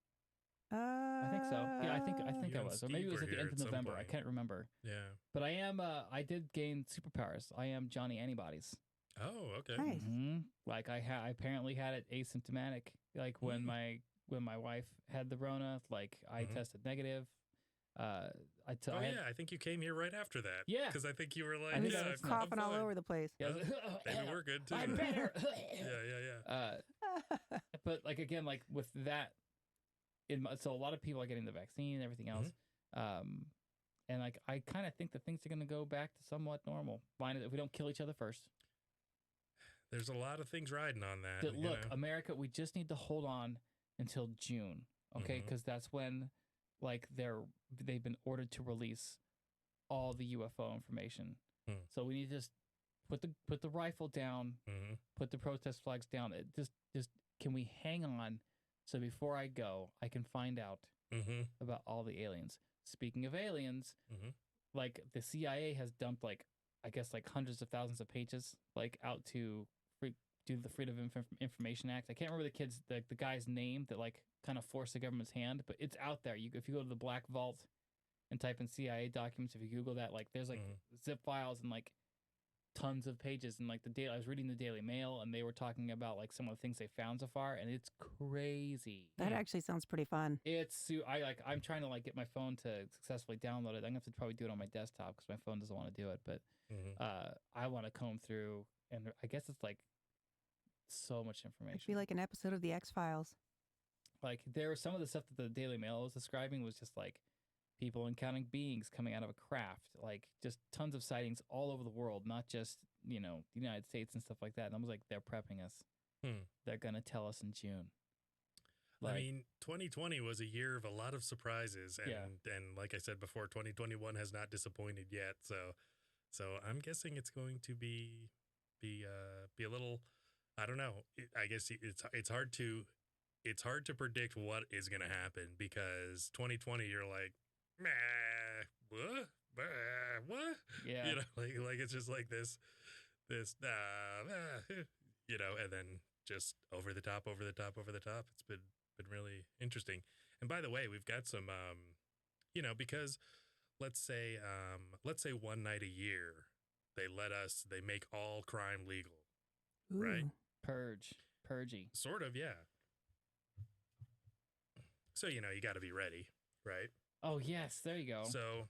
I think so. Yeah, I think You I and was, or maybe Steve it was were at the here end at of some November. I point. can't remember. Yeah. But I am. I did gain superpowers. I am Johnny Antibodies. Oh, okay. Nice. Like I apparently had it asymptomatic. Like when my wife had the Rona, like I tested negative. I think you came here right after that. Yeah. Because I think you were like, I think yeah, that was I'm Coughing all fine. over the place. Yeah, Maybe we're good too. I'm better. yeah. But like again, like with that, so a lot of people are getting the vaccine and everything else. And like I kind of think that things are going to go back to somewhat normal. Fine if we don't kill each other first. There's a lot of things riding on that. But look, America, we just need to hold on until June, okay? Because that's when, like, they've been ordered to release all the UFO information. So we need to just put the rifle down, put the protest flags down. Just can we hang on so before I go, I can find out about all the aliens. Speaking of aliens, like the CIA has dumped like I guess like hundreds of thousands of pages like out to do the Freedom of Information Act. I can't remember the guy's name that like kind of forced the government's hand, but it's out there. If you go to the Black Vault and type in CIA documents, if you Google that, like there's like zip files and like tons of pages. And like I was reading the Daily Mail and they were talking about like some of the things they found so far, and it's crazy. That actually sounds pretty fun. I'm trying to like get my phone to successfully download it. I'm gonna have to probably do it on my desktop because my phone doesn't want to do it. But I want to comb through, and I guess it's like so much information. It'd be like an episode of the X-Files. Like there was some of the stuff that the Daily Mail was describing was just like people encountering beings coming out of a craft, like just tons of sightings all over the world, not just the United States and stuff like that. And I was like, they're prepping us. They're gonna tell us in June. I mean, 2020 was a year of a lot of surprises, and like I said before, 2021 has not disappointed yet. So I'm guessing it's going to be a little. I don't know. I guess it's hard to predict what is going to happen because 2020 you're like, what? Yeah. Like it's just like this, and then just over the top. It's been really interesting. And by the way, we've got some, because let's say one night a year they make all crime legal, right? Purgy. Sort of, yeah. So, you got to be ready, right? Oh, yes. There you go. So.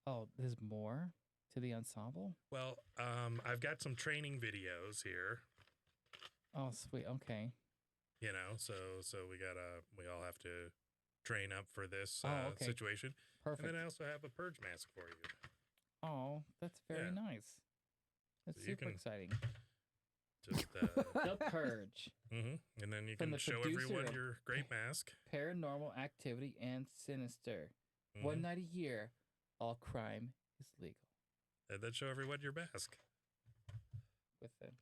Oh, there's more to the ensemble? Well, I've got some training videos here. Oh, sweet. Okay. So we all have to train up for this okay. situation. Perfect. And then I also have a purge mask for you. Oh, that's very nice. That's So you super can- exciting. Just The Purge. and then you From can the show producer everyone of your great mask. Paranormal Activity and Sinister. One night a year, all crime is legal. And then show everyone your mask. With it.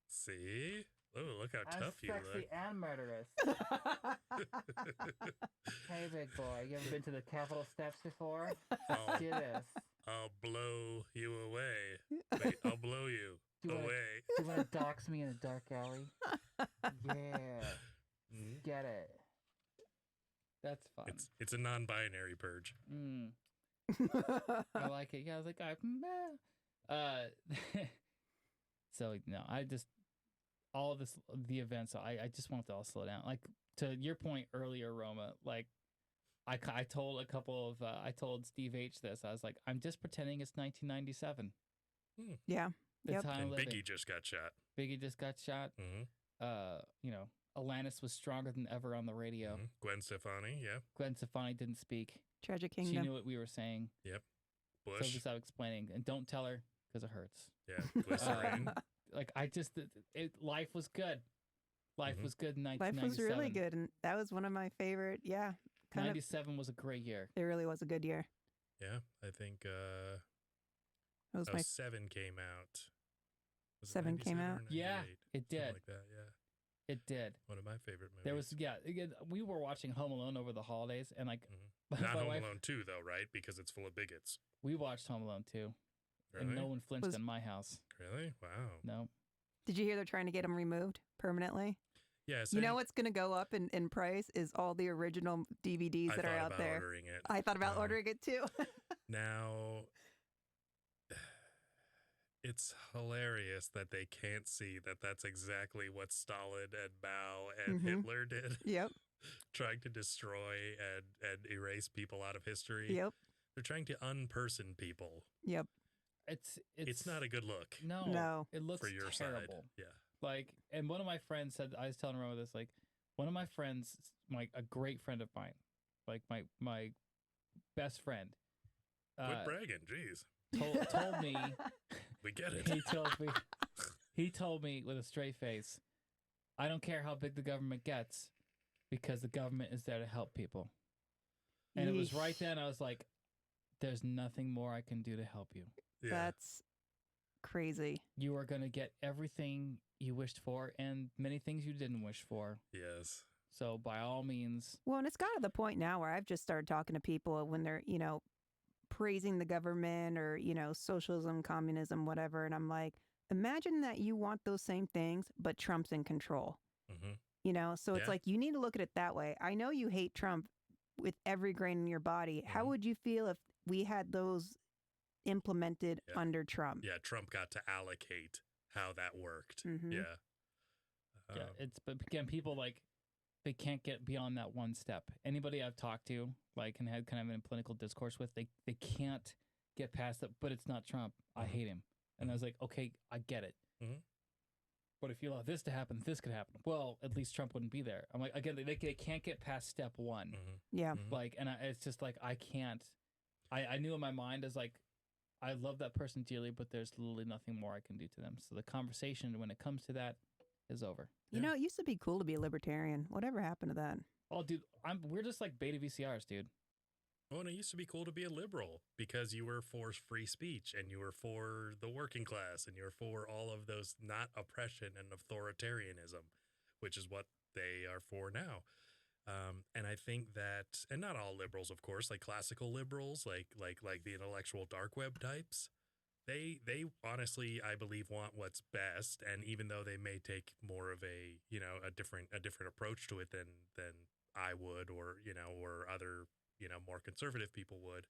See? Oh, look how tough you look. and murderous. Hey, big boy, you ever been to the Capitol steps before? I'll, Do this. I'll blow you away. Wait, I'll blow you Do you wanna- away. You want to dox me in a dark alley? Yeah. Get it. That's fun. It's a non-binary purge. I like it. Yeah, I was like, So no, I just all of this the events. I just want it to all slow down. Like to your point earlier, Roma. Like I told a couple of I told Steve H this. I was like, I'm just pretending it's 1997. Yeah. The Yep. time And living. Biggie just got shot. Biggie just got shot. Mm-hmm. You know, Alanis was stronger than ever on the radio. Mm-hmm. Gwen Stefani, yeah. Gwen Stefani didn't speak. Tragic She Kingdom. knew what we were saying. Yep. So Bush, just out explaining, and don't tell her because it hurts. yeah. Glycerine. Like I just, life was good. Life Mhm. was good in Life 1997. was really good, and that was one of my favorite. Yeah, kind of. 97 was a great year. It really was a good year. Yeah, I think It was my 7 came out. Was it 7 came 97 or out? Yeah, 98? it Something did. like that, yeah. It did. One of my favorite movies. There was, again, we were watching Home Alone over the holidays, and like, Not my Home wife, Alone 2, though, right? Because it's full of bigots. we watched Home Alone too, Really? and no one flinched Was- in my house. Really? Wow. No. Did you hear they're trying to get them removed permanently? Yeah, You know what's going to go up in price is all the original DVDs that are out there. Ordering it. I thought about Um, ordering it too. Now, it's hilarious that they can't see that that's exactly what Stalin and Mao and Mhm. Hitler did, Yep. trying to destroy and erase people out of history. Yep. They're trying to unperson people. Yep. It's not a good look No. No. It looks for your terrible. side. Yeah. Like, and one of my friends said, I was telling Roma this, like, one of my friends, like a great friend of mine, like my best friend, Quit bragging. Jeez. told me, We get it. he told me with a straight face, I don't care how big the government gets because the government is there to help people. And it was right Yeesh. then I was like, there's nothing more I can do to help you. Yeah. That's crazy. You are going to get everything you wished for and many things you didn't wish for. Yes. So by all means, Well, and it's got to the point now where I've just started talking to people when they're, praising the government or, socialism, communism, whatever. And I'm like, imagine that you want those same things, but Trump's in control. Mm-hmm. So it's Yeah. like you need to look at it that way. I know you hate Trump with every grain in your body. How Mhm. would you feel if we had those implemented Yeah. under Trump? Yeah. Trump got to allocate how that worked. Mhm. Yeah. yeah, but again, people like, they can't get beyond that one step. Anybody I've talked to, like, and had kind of in a political discourse with, they can't get past it, but it's not Trump. I Mhm. hate him. And I was like, okay, I get it. Mhm. But if you allow this to happen, this could happen. Well, at least Trump wouldn't be there. I'm like, again, they can't get past step one. Mm-hmm. Yeah. Mhm. Like, and it's just like, I can't. I knew in my mind as like, I love that person dearly, but there's literally nothing more I can do to them. So the conversation, when it comes to that, is over. Yeah. It used to be cool to be a libertarian. Whatever happened to that? Oh, dude, we're just like beta VCRs, dude. Oh, and it used to be cool to be a liberal because you were for free speech and you were for the working class and you were for all of those, not oppression and authoritarianism, which is what they are for now. And I think that, and not all liberals, of course, like classical liberals, like the intellectual dark web types, they honestly, I believe, want what's best. And even though they may take more of a different approach to it than I would, or other more conservative people would,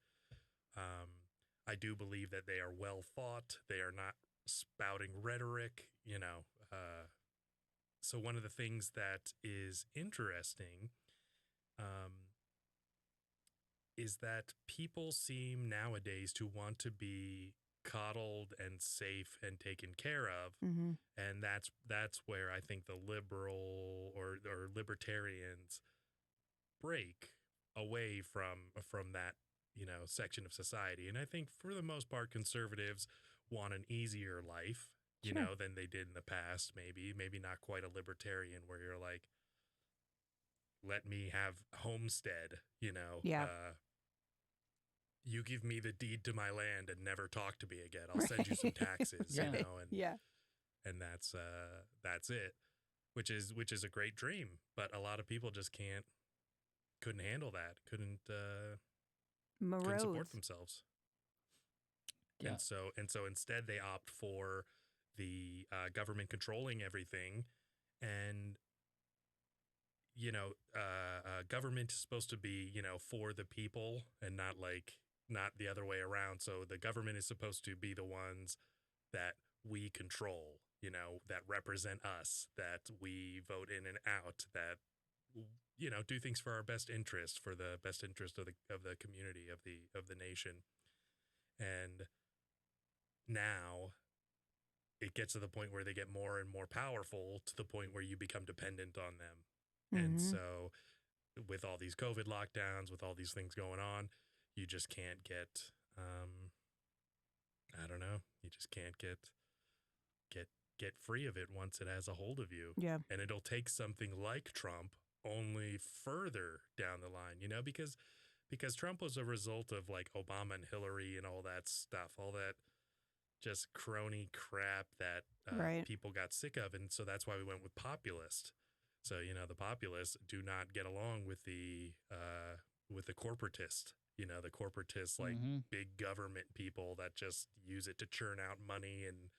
I do believe that they are well thought. They are not spouting rhetoric. So one of the things that is interesting is that people seem nowadays to want to be coddled and safe and taken care of, Mm-hmm. and that's where I think the liberal or libertarians break away from that section of society. And I think for the most part, conservatives want an easier life, Sure. than they did in the past. Maybe not quite a libertarian where you're like, let me have homestead, Yeah. You give me the deed to my land and never talk to me again. I'll send you some taxes, Yeah. and Yeah. and that's it, which is a great dream. But a lot of people just couldn't handle that, couldn't support Morose. themselves. Yeah. And so instead they opt for the government controlling everything, and government is supposed to be for the people and not like not the other way around. So the government is supposed to be the ones that we control, you know, that represent us, that we vote in and out, that, you know, do things for our best interest, for the best interest of the community, of the nation. And now it gets to the point where they get more and more powerful, to the point where you become dependent on them. And so with all these COVID lockdowns, with all these things going on, you just can't get, I don't know, you just can't get free of it once it has a hold of you. Yeah. And it'll take something like Trump only further down the line, you know, because Trump was a result of like Obama and Hillary and all that stuff, all that just crony crap that people got sick of. And so that's why we went with populist. So, you know, the populists do not get along with the corporatist, you know, the corporatist, like big government people that just use it to churn out money and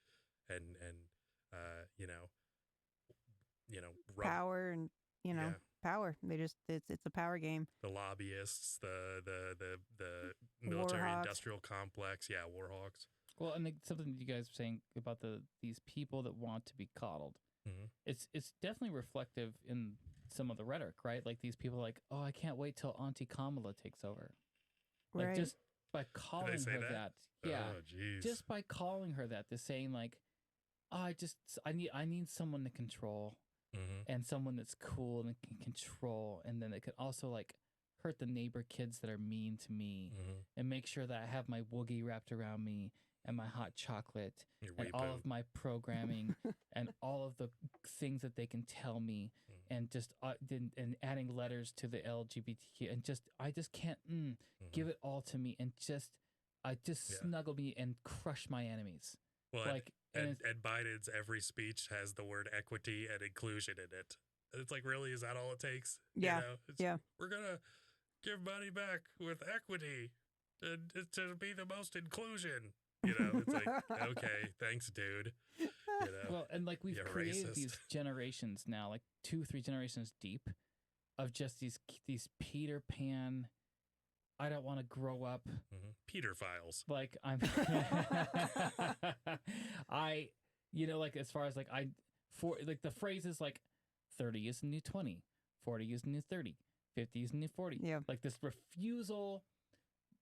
power and, you know, power. They just, it's a power game. The lobbyists, the military industrial complex. Yeah. War hawks. Well, and something that you guys were saying about these people that want to be coddled. It's definitely reflective in some of the rhetoric, right? Like these people like, oh, I can't wait till Auntie Kamala takes over. Like just by calling her that. Yeah. Oh, geez. Just by calling her that, they're saying like, oh, I need someone to control and someone that's cool and can control. And then it could also like hurt the neighbor kids that are mean to me and make sure that I have my woogie wrapped around me and my hot chocolate and all of my programming and all of the things that they can tell me and just and adding letters to the LGBTQ and just I just can't give it all to me and just snuggle me and crush my enemies. Well, like and Biden's every speech has the word equity and inclusion in it. It's like, really, is that all it takes? Yeah, you know, we're gonna give money back with equity to be the most inclusion. You know, it's like, okay, thanks, dude. You know, well, and like we've created these generations now, like 2-3 generations deep, of just these Peter Pan. I don't want to grow up. Peter files. Like I'm, you know, like as far as like like the phrase is like 30 is the new 20, 40 is the new 30, 50 is the new 40. Yeah. Like this refusal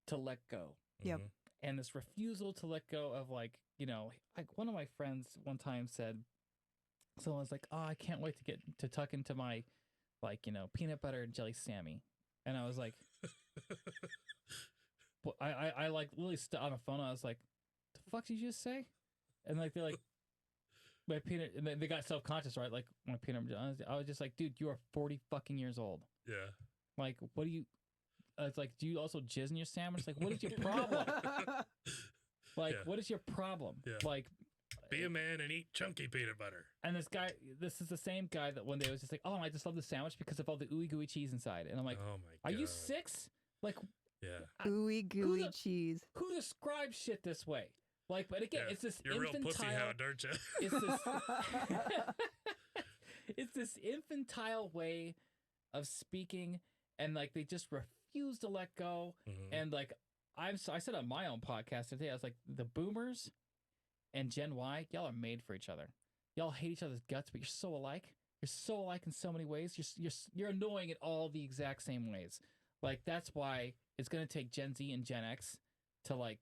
to let go. Yep. And this refusal to let go of like, you know, like one of my friends one time said, someone's like, oh, I can't wait to get to tuck into my, like, you know, peanut butter and jelly Sammy. And I was like, well, I like literally on the phone. I was like, the fuck did you just say? And like, they're like, my peanut, and they got self-conscious, right? Like my peanut, I was just like, dude, you are 40 fucking years old. Yeah. Like, what do you, it's like, do you also jizz in your sandwich? Like, what is your problem? Like, what is your problem? Yeah. Like, be a man and eat chunky peanut butter. And this is the same guy that one day was just like, oh, I just love the sandwich because of all the ooey gooey cheese inside. And I'm like, oh my God. Are you 6? Like, ooey gooey cheese. Who describes shit this way? Like, but again, it's this You're infantile. Real pussy hound, aren't you? It's this. It's this infantile way of speaking, and like they just refuse to let go. And like I said on my own podcast today, I was like, the boomers and Gen Y, y'all are made for each other. Y'all hate each other's guts, but you're so alike. You're so alike in so many ways. You're annoying in all the exact same ways. Like that's why it's gonna take Gen Z and Gen X to like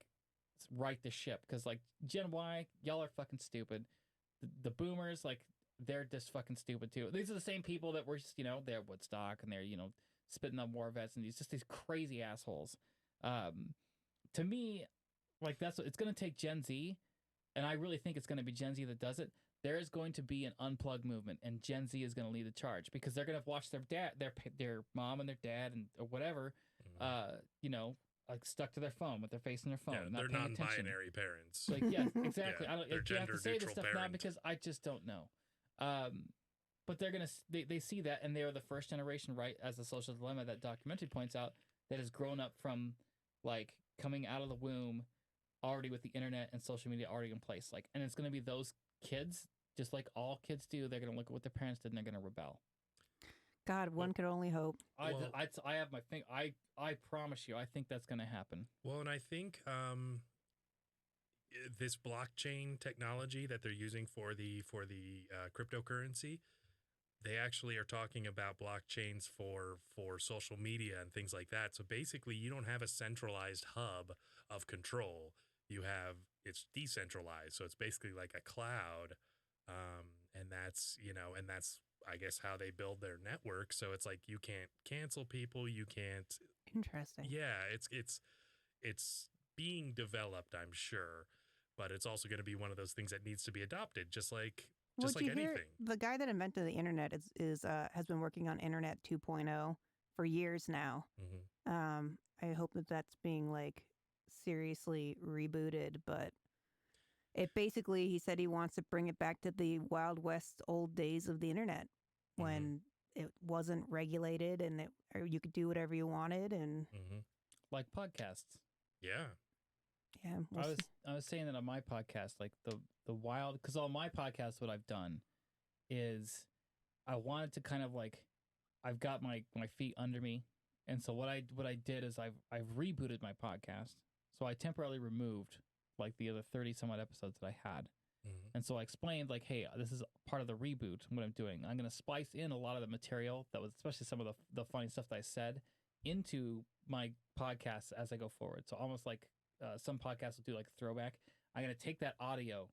right the ship, because like Gen Y, y'all are fucking stupid. The boomers, like they're just fucking stupid too. These are the same people that were just, you know, they're Woodstock and they're, you know, spitting on war vets and these crazy assholes. To me, like it's gonna take Gen Z, and I really think it's gonna be Gen Z that does it. There is going to be an unplug movement, and Gen Z is going to lead the charge because they're going to watch their dad, their mom and their dad, and or whatever, you know, like stuck to their phone with their face in their phone. Yeah, not they're paying attention. non-binary parents. Like, yeah, exactly. Yeah, I don't. they're You have to say this stuff now parent. because I just don't know. But they're gonna they see that, and they are the first generation, right? As the Social Dilemma, that documentary points out, that has grown up from like coming out of the womb already with the internet and social media already in place. Like, and it's gonna be those kids, just like all kids do. They're gonna look at what their parents did and they're gonna rebel. God, one could only hope. I Well- have my thing. I promise you, I think that's going to happen. Well, and I think this blockchain technology that they're using for the cryptocurrency, they actually are talking about blockchains for social media and things like that. So basically, you don't have a centralized hub of control. It's decentralized. So it's basically like a cloud, and that's I guess how they build their network. So it's like you can't cancel people. You can't. Interesting. Yeah, it's being developed, I'm sure, but it's also going to be one of those things that needs to be adopted, just like You hear anything. the guy that invented the internet has been working on Internet 2.0 for years now. Mm-hmm. I hope that that's being like seriously rebooted, but it basically, he said he wants to bring it back to the Wild West old days of the internet when it wasn't regulated and or you could do whatever you wanted. And Mm-hmm. Like podcasts. Yeah. yeah, we'll see. I was saying that on my podcast, like the wild, because on my podcast, what I've done is I wanted to kind of like, I've got my feet under me, and so what I did is I've rebooted my podcast, so I temporarily removed like the other 30 some odd episodes that I had, Mm-hmm. and so I explained like, hey, this is part of the reboot. What I'm doing, I'm going to splice in a lot of the material that was, especially some of the funny stuff that I said, into my podcast as I go forward. So almost like some podcasts will do like a throwback. I'm going to take that audio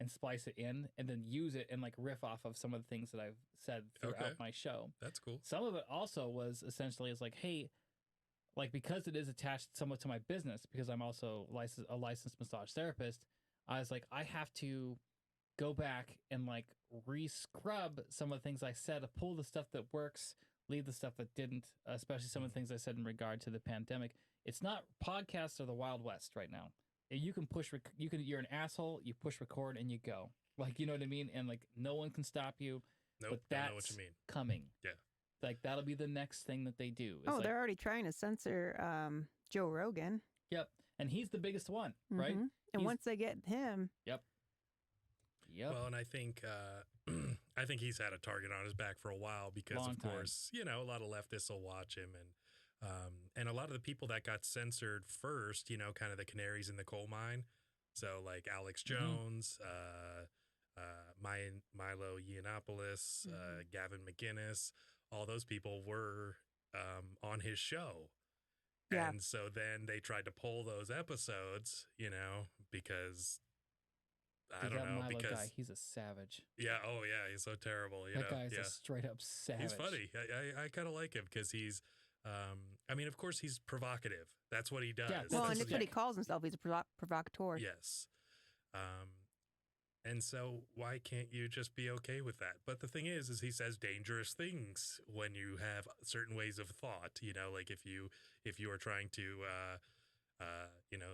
and splice it in and then use it and like riff off of some of the things that I've said throughout Okay. my show. That's cool. Some of it also was essentially is like, hey, like because it is attached somewhat to my business, because I'm also a licensed massage therapist, I was like, I have to go back and like re-scrub some of the things I said, pull the stuff that works, leave the stuff that didn't, especially some of the things I said in regard to the pandemic. It's not, podcasts are the Wild West right now. You can you're an asshole, you push record and you go. Like, you know what I mean? And like no one can stop you. Nope. But I that's know what you mean. coming. Yeah. Like that'll be the next thing that they do. It's Oh, like, they're already trying to censor Joe Rogan. yep. And he's the biggest one, right? Mhm. And He's- once they get him, Yep. Well, and I think I think he's had a target on his back for a while because, Long of time. course, a lot of leftists will watch him, and a lot of the people that got censored first, kind of the canaries in the coal mine. So like Alex Mhm. Jones, Milo Yiannopoulos, Gavin McInnes, all those people were on his show. Yeah. And so then they tried to pull those episodes, because I Dude, don't that know, Milo because guy, he's a savage. yeah, oh yeah, he's so terrible. That guy's yeah, a straight up savage. he's funny. I kind of like him because he's, I mean, of course, he's provocative. That's what he does. Yeah, well, that's and his that's what he thing. calls himself. He's a provocateur. Yes. And so why can't you just be okay with that? But the thing is he says dangerous things when you have certain ways of thought, like if you are trying to,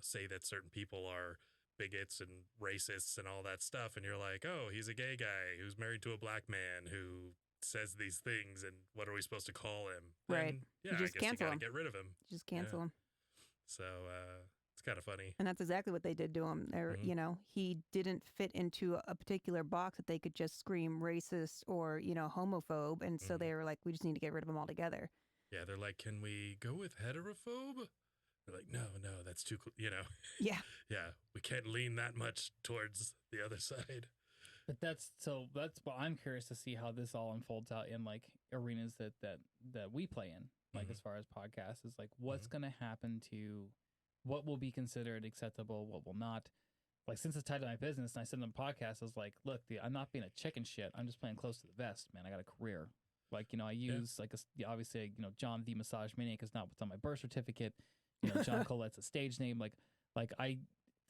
say that certain people are bigots and racists and all that stuff. And you're like, oh, he's a gay guy who's married to a black man who says these things. And what are we supposed to call him? Right. Then, You yeah, I just guess you cancel got to him. get rid of him. Just cancel him. So it's kind of funny. And that's exactly what they did to him. Mhm. He didn't fit into a particular box that they could just scream racist or, homophobe. And so Mhm. they were like, we just need to get rid of him altogether. Yeah, they're like, can we go with heterophobe? They're like, no, that's too, Yeah. yeah, we can't lean that much towards the other side. But that's what I'm curious to see how this all unfolds out in like arenas that we play in, like Mhm. as far as podcasts, is like what's going to happen to what will be considered acceptable, what will not. Like since it's tied to my business, and I said on the podcast, I was like, look, I'm not being a chicken shit. I'm just playing close to the vest, man. I got a career. Like, I use obviously, John the Massage Maniac is not what's on my birth certificate. John Colette's a stage name. Like I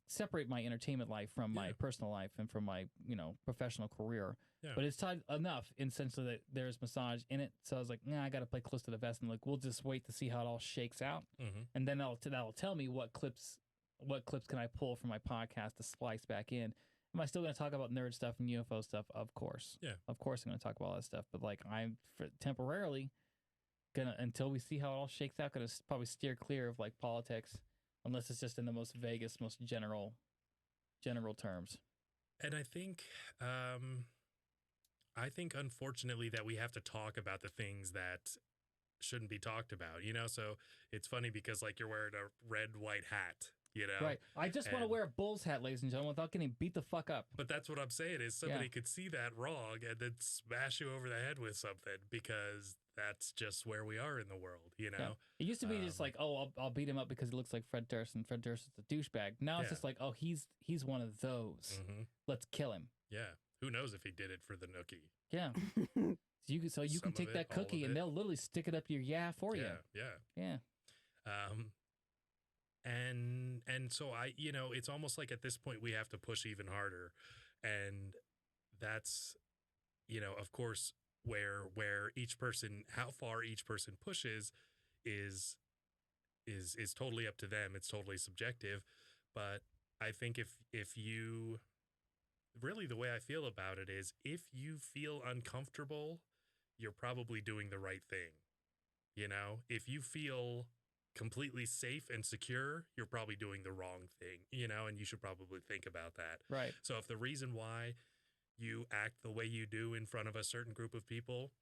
separate my entertainment life from my Yeah. personal life and from my, professional career. Yeah. But it's tied enough essentially that there's massage in it. So I was like, nah, I got to play close to the vest, and like, we'll just wait to see how it all shakes out. Mm-hmm. And then that'll tell me what clips can I pull from my podcast to splice back in. Am I still going to talk about nerd stuff and UFO stuff? Of course. Yeah. Of course I'm going to talk about all that stuff. But like I'm temporarily going to, until we see how it all shakes out, going to probably steer clear of like politics, unless it's just in the most vaguest, most general terms. And I think I think, unfortunately, that we have to talk about the things that shouldn't be talked about, you know? So it's funny because, like, you're wearing a red, white hat, you know? Right. I just want to And- wear a Bulls hat, ladies and gentlemen, without getting beat the fuck up. But that's what I'm saying is somebody could see that wrong and then smash you over the head with something because that's just where we are in the world, you know? Yeah. It used to be just like, oh, I'll beat him up because he looks like Fred Durst, and Fred Durst is a douchebag. Now it's Yeah. just like, oh, he's one of those. Mm-hmm. Let's kill him. Yeah. Who knows if he did it for the nookie? Yeah. So you Some can of take it, that all of cookie and it. they'll literally stick it up your for you. Yeah. Yeah. And so it's almost like at this point we have to push even harder, and that's, of course, where each person, how far each person pushes is totally up to them. It's totally subjective, but I think if you really, the way I feel about it is, if you feel uncomfortable, you're probably doing the right thing. If you feel completely safe and secure, you're probably doing the wrong thing, and you should probably think about that. Right. So if the reason why you act the way you do in front of a certain group of people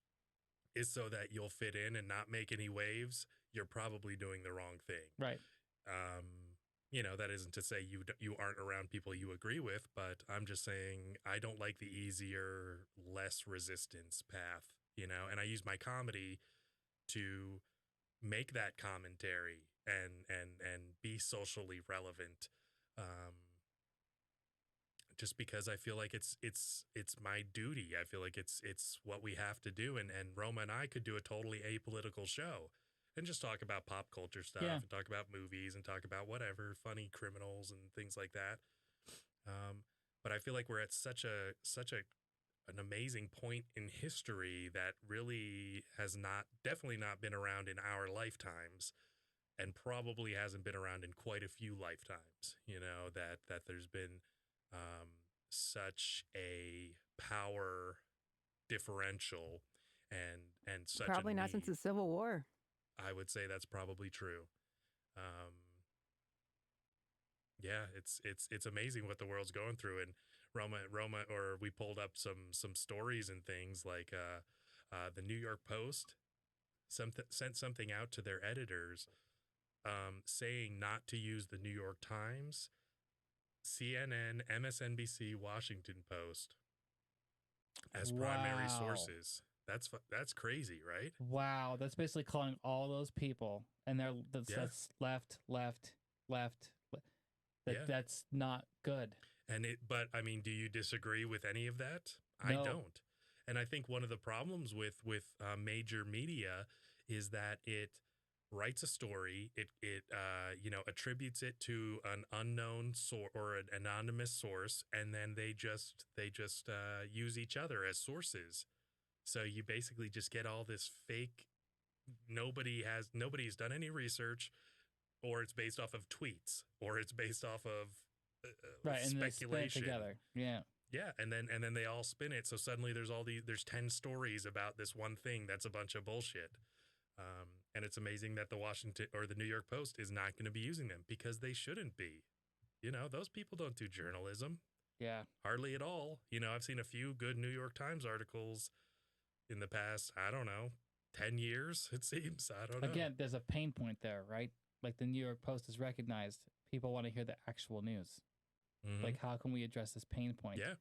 is so that you'll fit in and not make any waves, you're probably doing the wrong thing. Right. That isn't to say you aren't around people you agree with, but I'm just saying I don't like the easier, less resistance path, and I use my comedy to make that commentary and be socially relevant, just because I feel like it's my duty. I feel like it's what we have to do, and Roma and I could do a totally apolitical show and just talk about pop culture stuff, Yeah. and talk about movies, and talk about whatever, funny criminals and things like that. But I feel like we're at such an amazing point in history that really has definitely not been around in our lifetimes, and probably hasn't been around in quite a few lifetimes. That there's been such a power differential and such Probably a not since the need. Civil War. I would say that's probably true. Yeah, it's amazing what the world's going through. And Roma, or we pulled up some stories and things like the New York Post sent something out to their editors, saying not to use the New York Times, CNN, MSNBC, Washington Post as primary Wow. sources. That's crazy, right? Wow. That's basically calling all those people, and that's left. That's not good. But I mean, do you disagree with any of that? I No. don't. And I think one of the problems with major media is that it writes a story, it attributes it to an unknown source or an anonymous source, and then they just use each other as sources. So you basically just get all this fake. Nobody's done any research, or it's based off of tweets, or it's based off of Right. And they spin it speculation together. Yeah. Yeah, and then they all spin it. So suddenly there's 10 stories about this one thing that's a bunch of bullshit. And it's amazing that the Washington or the New York Post is not going to be using them, because they shouldn't be. Those people don't do journalism Yeah. hardly at all. I've seen a few good New York Times articles in the past, I don't know, 10 years, it seems. I don't know. Again, there's a pain point there, right? Like the New York Post has recognized people want to hear the actual news. Mhm. Like, how can we address this pain point? Yeah.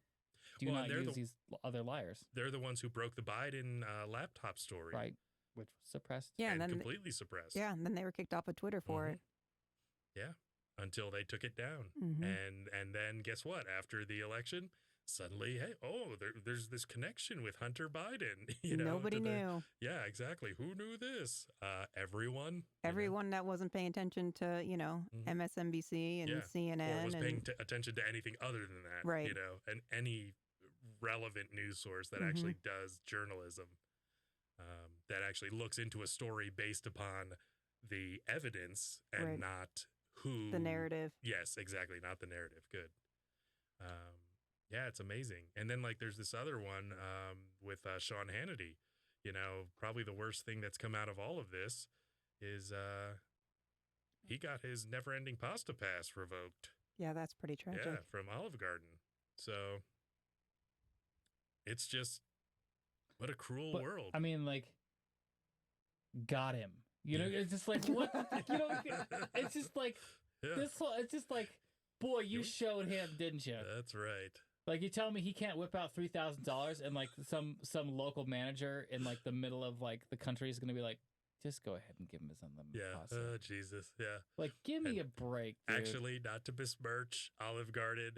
Do Well, not and they're use the- these other liars, They're the ones who broke the Biden laptop story. right? Which was suppressed. Yeah, And and then completely suppressed. yeah, and then they were kicked off of Twitter for Mhm. it. Yeah, until they took it down. Mhm. And then guess what? After the election, suddenly, hey, there's this connection with Hunter Biden. Nobody to the- knew. Yeah, exactly. Who knew this? Everyone. Everyone that wasn't paying attention to, Mhm. MSNBC and Yeah, CNN or was paying and attention to anything other than that. Right. And any relevant news source that Mhm. actually does journalism, that actually looks into a story based upon the evidence and Right. not who the narrative. Yes, exactly. Not the narrative. Good. Yeah, it's amazing. And then there's this other one with Sean Hannity. Probably the worst thing that's come out of all of this is he got his never-ending pasta pass revoked. Yeah, that's pretty tragic. Yeah, from Olive Garden. So it's just What a cruel But, world. I mean, like, got him. You know, it's just like, what? You know, it's just like, Yeah. this whole, it's just like, boy, you showed him, didn't you? That's right. Like, you tell me he can't whip out $3,000 and, like, some local manager in, like, the middle of, like, the country is going to be like, just go ahead and give him his unlimited Yeah. pasta. Jesus. Yeah. Like, give me a break, dude. Actually, not to besmirch Olive Garden,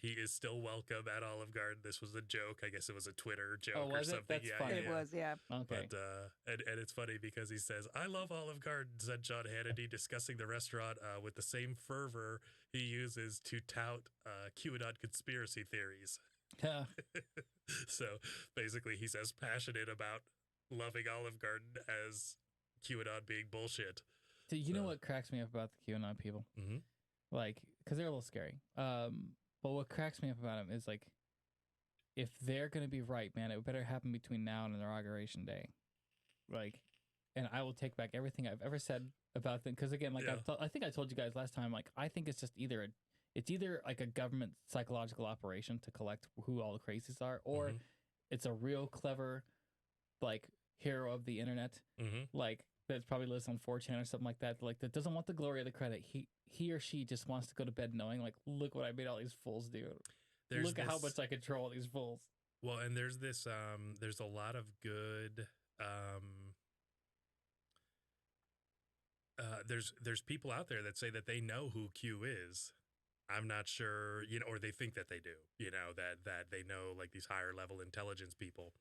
he is still welcome at Olive Garden. This was a joke. I guess it was a Twitter joke or was it? something. That's yeah, funny. It was, yeah. Okay. But and it's funny because he says, "I love Olive Garden," said John Hannity, discussing the restaurant with the same fervor he uses to tout QAnon conspiracy theories. Yeah. So basically, he's as passionate about loving Olive Garden as QAnon being bullshit. So you know So- what cracks me up about the QAnon people? Mhm. Like, because they're a little scary. But what cracks me up about them is, like, if they're going to be right, man, it better happen between now and Inauguration Day. Like, and I will take back everything I've ever said about them. Because, again, like, Yeah. I think I told you guys last time, like, I think it's just either like a government psychological operation to collect who all the crazies are, or Mhm. it's a real clever, like, hero of the internet, like, that probably lives on 4chan or something like that, like, that doesn't want the glory or the credit. He or she just wants to go to bed knowing, like, look what I made all these fools do. Look at how much I control all these fools. Well, and there's this there's a lot of good there's people out there that say that they know who Q is. I'm not sure, or they think that they do, that they know, like, these higher level intelligence people.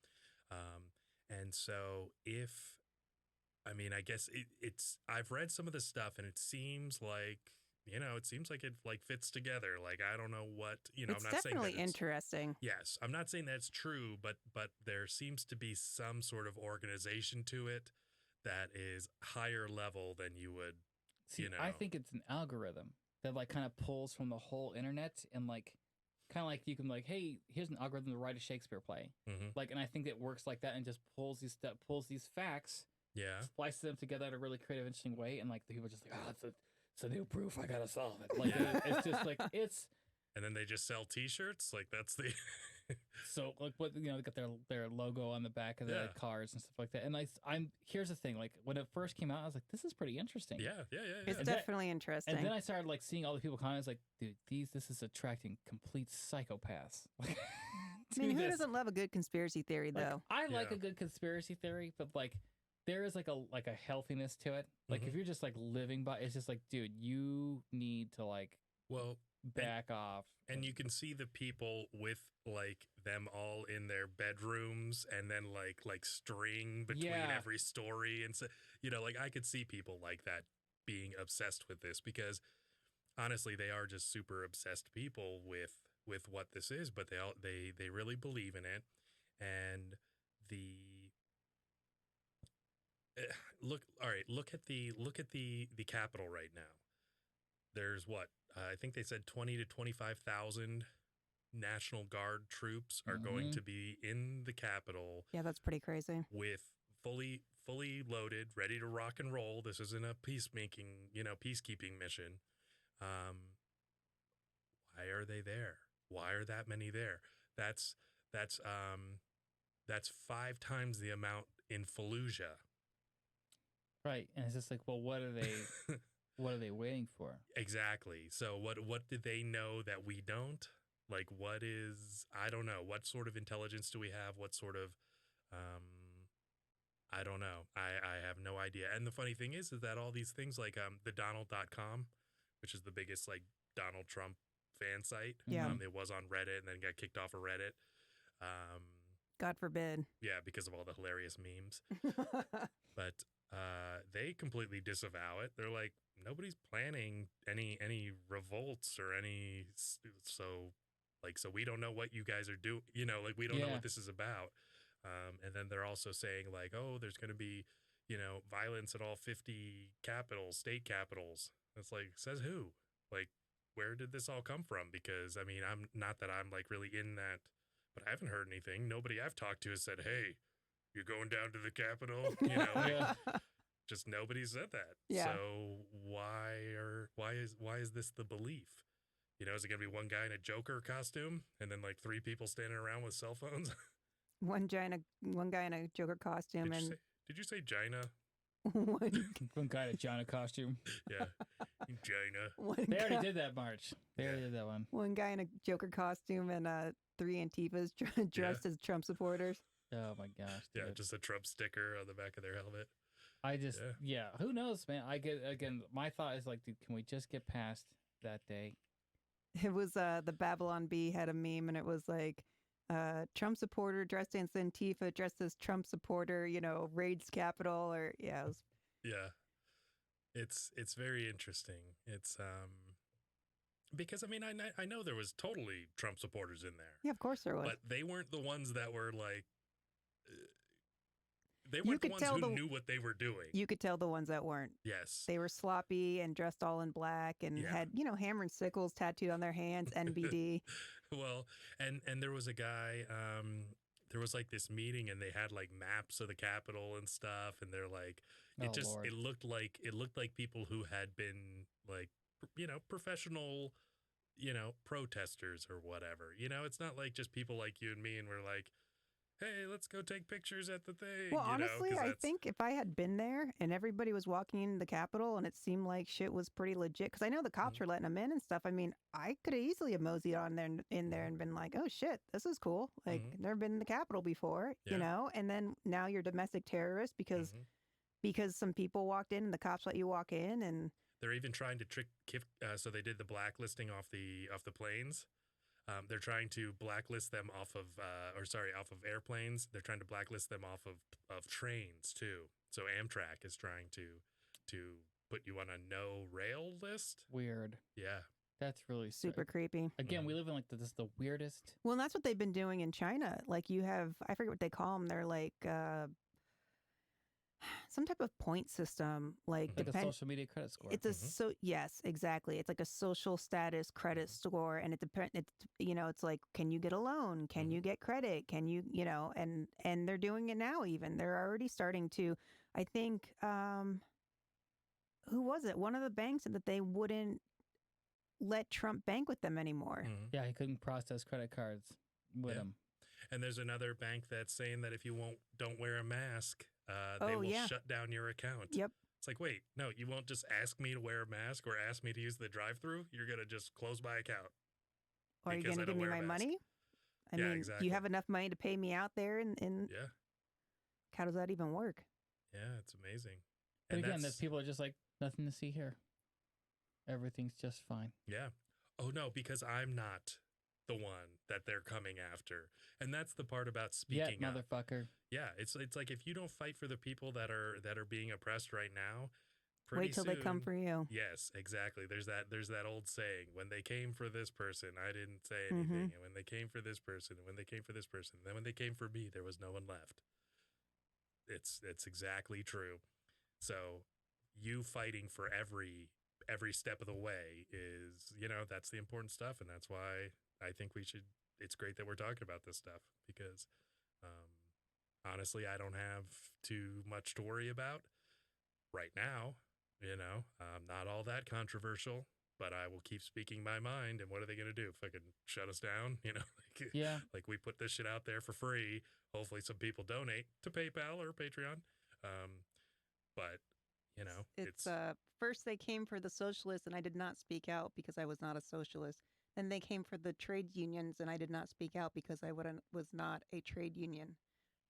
And so I guess it's I've read some of the stuff and it seems like it like fits together. Like, I don't know what, It's I'm not saying definitely that it's, interesting. yes, I'm not saying that's true, but there seems to be some sort of organization to it that is higher level than you would, See, I think it's an algorithm that, like, kind of pulls from the whole internet, and, like, kind of like you can, like, hey, here's an algorithm to write a Shakespeare play. Like, and I think it works like that and just pulls these facts, yeah. splices them together in a really creative, interesting way, and, like, the people are just like, oh, it's a new proof, I gotta solve it. Like, it's just like, it's And then they just sell T-shirts. Like, that's the so, like, what, they got their logo on the back of the Yeah. cars and stuff like that. And I'm here's the thing, like, when it first came out, I was like, this is pretty interesting. yeah. It's And that- definitely interesting. And then I started, like, seeing all the people commenting. I was like, dude, this is attracting complete psychopaths. I mean, to who this. doesn't love a good conspiracy theory, Like, though? I like Yeah. a good conspiracy theory, but, like, there is like a healthiness to it. Like, if you're just, like, living by, it's just like, dude, you need to, like, Well, back off. and you can see the people with, like, them all in their bedrooms and then like string between Yeah. every story, and so like, I could see people like that being obsessed with this, because honestly they are just super obsessed people with what this is, but they really believe in it. And look at the Capitol right now. There's what, I think they said 20 to 25,000 National Guard troops are going to be in the Capitol Yeah, that's pretty crazy. with fully loaded, ready to rock and roll. This isn't a peacekeeping mission. Why are they there? Why are that many there? That's 5 times the amount in Fallujah. Right. And it's just like, well, what are they waiting for? Exactly. So what do they know that we don't? Like, what is, I don't know. What sort of intelligence do we have? What sort of, I don't know. I have no idea. And the funny thing is that all these things, like the Donald.com, which is the biggest, like, Donald Trump fan site. Yeah. It was on Reddit and then got kicked off of Reddit. God forbid. Yeah, because of all the hilarious memes. But they completely disavow it. They're like, nobody's planning any revolts or any, so we don't know what you guys are doing. Like, we don't know Yeah. what this is about. And then they're also saying, like, oh, there's going to be, violence at all 50 state capitals. It's like, says who? Like, where did this all come from? Because, I mean, I'm not that I'm, like, really in that, but I haven't heard anything. Nobody I've talked to has said, hey, you're going down to the Capitol. Just nobody said that. Yeah. So why is this the belief? Is it going to be one guy in a Joker costume and then, like, 3 people standing around with cell phones? One guy in a Joker costume, and Did you say Gina? One guy in a Giant costume. Yeah, Gina. They already did that, March. They already did that one. One guy in a Joker costume and 3 Antifas dressed as Trump supporters. Oh my gosh. Yeah, dude. just a Trump sticker on the back of their helmet. I just, who knows, man? My thought is like, dude, can we just get past that day? It was the Babylon Bee had a meme, and it was like, Trump supporter dressed as Antifa, dressed as Trump supporter, raids Capitol, or it was... Yeah, it's very interesting. It's because I mean I know there was totally Trump supporters in there. Yeah, of course there was. But they weren't the ones that were like. They weren't the ones who knew what they were doing. You could tell the ones that weren't. Yes. They were sloppy and dressed all in black and had, hammer and sickles tattooed on their hands, NBD. Well, and there was a guy, there was like this meeting and they had like maps of the Capitol and stuff. And they're like, it looked like people who had been like, professional, protesters or whatever. It's not like just people like you and me and we're like, hey, let's go take pictures at the thing. Well, honestly, I think if I had been there and everybody was walking in the Capitol and it seemed like shit was pretty legit, because I know the cops were letting them in and stuff. I mean, I could have easily have moseyed on there in there and been like, oh shit, this is cool. Like, never been in the Capitol before, and then now you're domestic terrorist because some people walked in and the cops let you walk in, and they're even trying to trick. So they did the blacklisting off the planes. They're trying to blacklist them off of airplanes. They're trying to blacklist them off of trains too. So Amtrak is trying to put you on a no rail list. Weird. Yeah. That's really super creepy. Again, we live in like the weirdest. Well, and that's what they've been doing in China. Like you have, I forget what they call them. They're like some type of point system, like a social media credit score. It's yes, exactly. It's like a social status credit score, and it depends. It's like, can you get a loan? Can you get credit? Can you, and they're doing it now. Even they're already starting to. I think, who was it? One of the banks said that they wouldn't let Trump bank with them anymore. Yeah, he couldn't process credit cards with him. And there's another bank that's saying that if you don't wear a mask, they will shut down your account. Yep. It's like, wait, no, you won't just ask me to wear a mask or ask me to use the drive-through. You're going to just close my account. Or are you going to give me my money? I mean, exactly. Do you have enough money to pay me out there? And how does that even work? Yeah, it's amazing. But again, there's people are just like, nothing to see here. Everything's just fine. Yeah. Oh, no, because I'm not the one that they're coming after. And that's the part about speaking up. Motherfucker. Yeah, it's like if you don't fight for the people that are being oppressed right now, wait till they come for you. Yes, exactly. There's that old saying, when they came for this person, I didn't say anything. And when they came for this person, and when they came for this person, then when they came for me, there was no one left. It's exactly true. So you fighting for every step of the way is, that's the important stuff. And that's why I think it's great that we're talking about this stuff, because honestly, I don't have too much to worry about right now. Not all that controversial, but I will keep speaking my mind. And what are they going to do? Fucking shut us down? Like we put this shit out there for free. Hopefully some people donate to PayPal or Patreon. But it's first they came for the socialists and I did not speak out because I was not a socialist. Then they came for the trade unions and I did not speak out because I was not a trade union.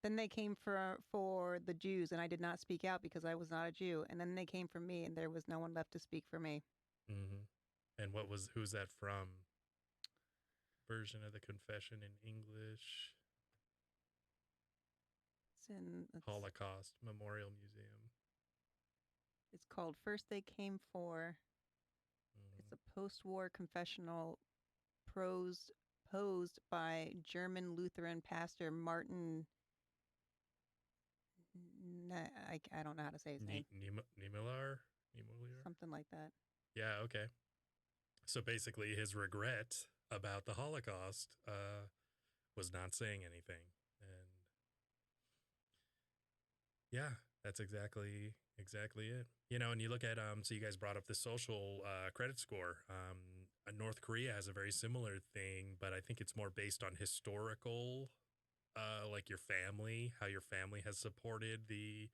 Then they came for the Jews and I did not speak out because I was not a Jew. And then they came for me and there was no one left to speak for me. And who's that from? Version of the confession in English. It's Holocaust Memorial Museum. It's called First They Came For. It's a post-war confessional posed by German Lutheran pastor Martin. I don't know how to say his name. Niemöller? Something like that. Yeah, okay. So basically his regret about the Holocaust was not saying anything. And yeah, that's exactly it. And you look at, so you guys brought up the social credit score. North Korea has a very similar thing, but I think it's more based on historical like your family, how your family has supported the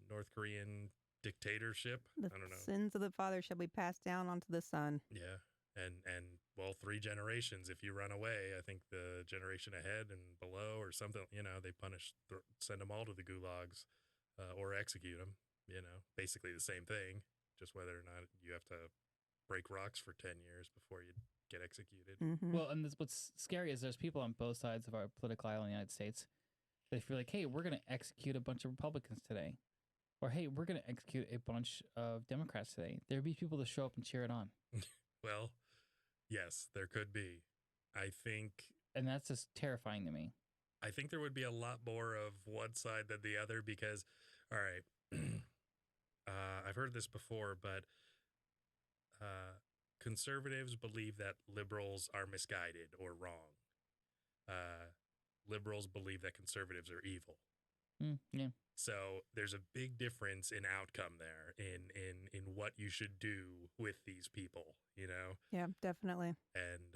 North Korean dictatorship. The I don't know. sins of the father shall be passed down onto the son. Yeah. And well, 3 generations. If you run away, I think the generation ahead and below or something, they punish, send them all to the gulags or execute them, basically the same thing, just whether or not you have to break rocks for 10 years before you get executed. Mm-hmm. Well, and what's scary is there's people on both sides of our political aisle in the United States. They feel like, hey, we're going to execute a bunch of Republicans today. Or, hey, we're going to execute a bunch of Democrats today. There'd be people to show up and cheer it on. Well, yes, there could be. I think. And that's just terrifying to me. I think there would be a lot more of one side than the other because, all right, I've heard this before, but conservatives believe that liberals are misguided or wrong. Liberals believe that conservatives are evil. Yeah. So there's a big difference in outcome there, in what you should do with these people, Yeah, definitely. and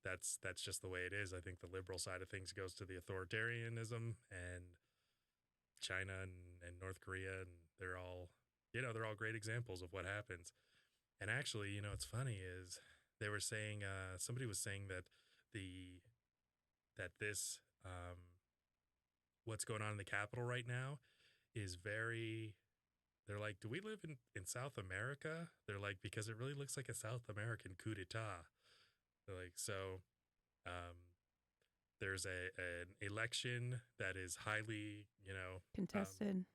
that's just the way it is. I think the liberal side of things goes to the authoritarianism, and China and North Korea, and they're all great examples of what happens. And actually, what's funny is they were saying, somebody was saying that this what's going on in the Capitol right now is they're like, do we live in South America? They're like, because it really looks like a South American coup d'etat. They're like, so there's an election that is highly, Contested.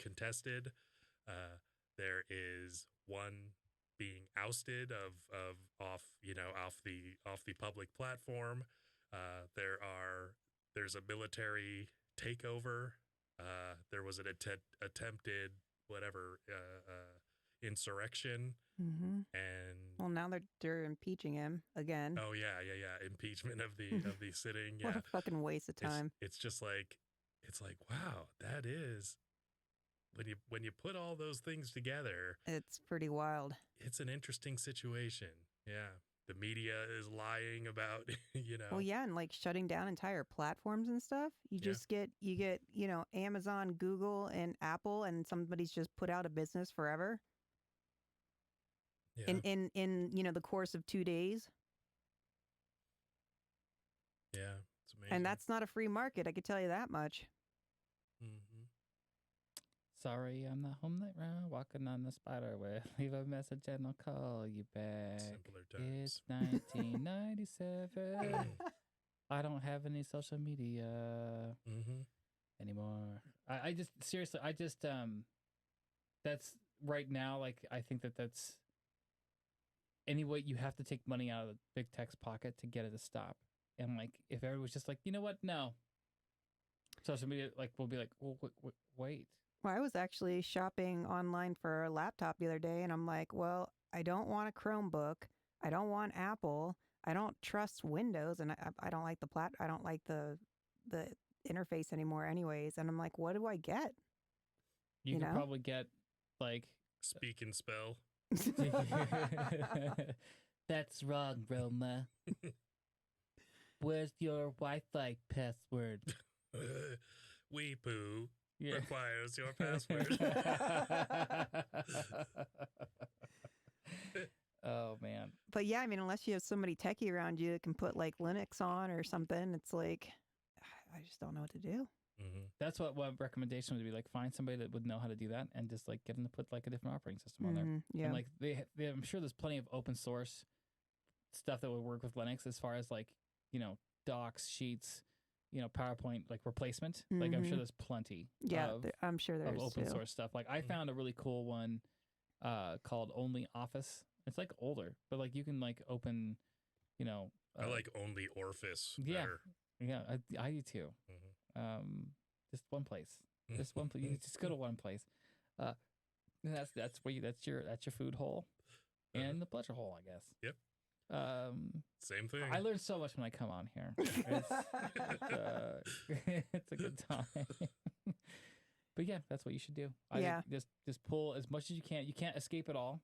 There is one being ousted off the public platform. There's a military takeover. There was an attempted insurrection. Mm-hmm. And Well, now they're impeaching him again. oh yeah, impeachment of the sitting. Yeah, What a fucking waste of time. It's just like, wow, that is when you put all those things together, It's pretty wild. it's an interesting situation. Yeah, the media is lying about Well, yeah, and like shutting down entire platforms and stuff. You just get Amazon, Google, and Apple, and somebody's just put out of business forever. Yeah. In the course of 2 days. Yeah, it's amazing. And that's not a free market, I could tell you that much. Mm-hmm. Sorry, I'm not home right now. Walking on the spider web. Leave a message and I'll call you back. Simpler times. It's 1997. I don't have any social media anymore. I just seriously, that's right now. Like, I think that's anyway. You have to take money out of the big tech's pocket to get it to stop. And like, if everyone's just like, you know what, no. Social media, like, will be like, well, wait. Well, I was actually shopping online for a laptop the other day, and I'm like, well, I don't want a Chromebook. I don't want Apple. I don't trust Windows, and I don't like I don't like the interface anymore, anyways. And I'm like, what do I get? You could probably get like Speak and spell. That's wrong, Roma. Where's your Wi-Fi password? We-Poo requires your password. Oh, man. But yeah, I mean, unless you have somebody techie around you that can put like Linux on or something, it's like, I just don't know what to do. Mm-hmm. That's what one recommendation would be, like, find somebody that would know how to do that and just like get them to put like a different operating system on there. Yeah. And like I'm sure there's plenty of open source stuff that would work with Linux as far as like, docs, sheets, PowerPoint, like replacement. Like I'm sure there's plenty. Yeah, I'm sure there's of open too. source stuff. Like I found a really cool one called Only Office. It's like older, but like you can like open, I like Only Orifice better. Yeah, I do too. Mm-hmm. Just one place. Just one place. You just go to one place. And that's where that's your food hole and the pleasure hole, I guess. Yep. Same thing. I learned so much when I come on here. It's a good time. But yeah, that's what you should do. Just pull as much as you can. You can't escape it all.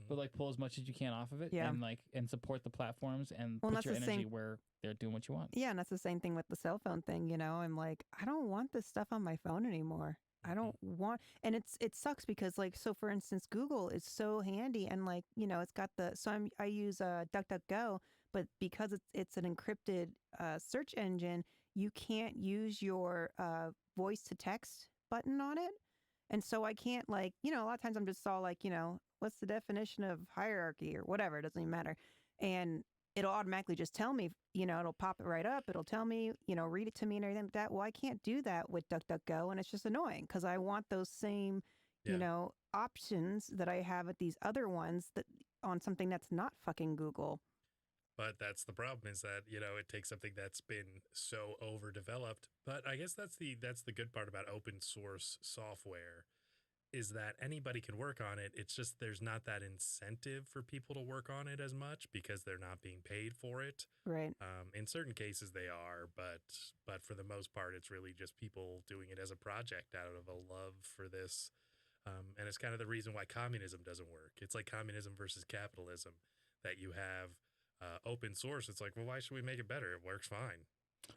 but like pull as much as you can off of it, Yeah. and support the platforms and Well, put that's your the energy same- where they're doing what you want. Yeah, and that's the same thing with the cell phone thing, you know. I'm like, I don't want this stuff on my phone anymore. I don't want, and it sucks because like, so for instance, Google is so handy, and like, you know, it's got I use DuckDuckGo, but because it's an encrypted search engine, you can't use your voice to text button on it, and so I can't, like, you know, a lot of times I'm just all like, you know, what's the definition of hierarchy or whatever, it doesn't even matter, and it'll automatically just tell me, you know, it'll pop it right up. It'll tell me, you know, read it to me and everything like that. Well, I can't do that with DuckDuckGo, and it's just annoying because I want those same, Yeah. you know, options that I have at these other ones that on something that's not fucking Google. But that's the problem, is that, you know, it takes something that's been so overdeveloped. But I guess that's the good part about open source software, is that anybody can work on it. It's just there's not that incentive for people to work on it as much because they're not being paid for it. Right. In certain cases they are, but for the most part, it's really just people doing it as a project out of a love for this. And it's kind of the reason why communism doesn't work. It's like communism versus capitalism, that you have open source. It's like, well, why should we make it better? It works fine.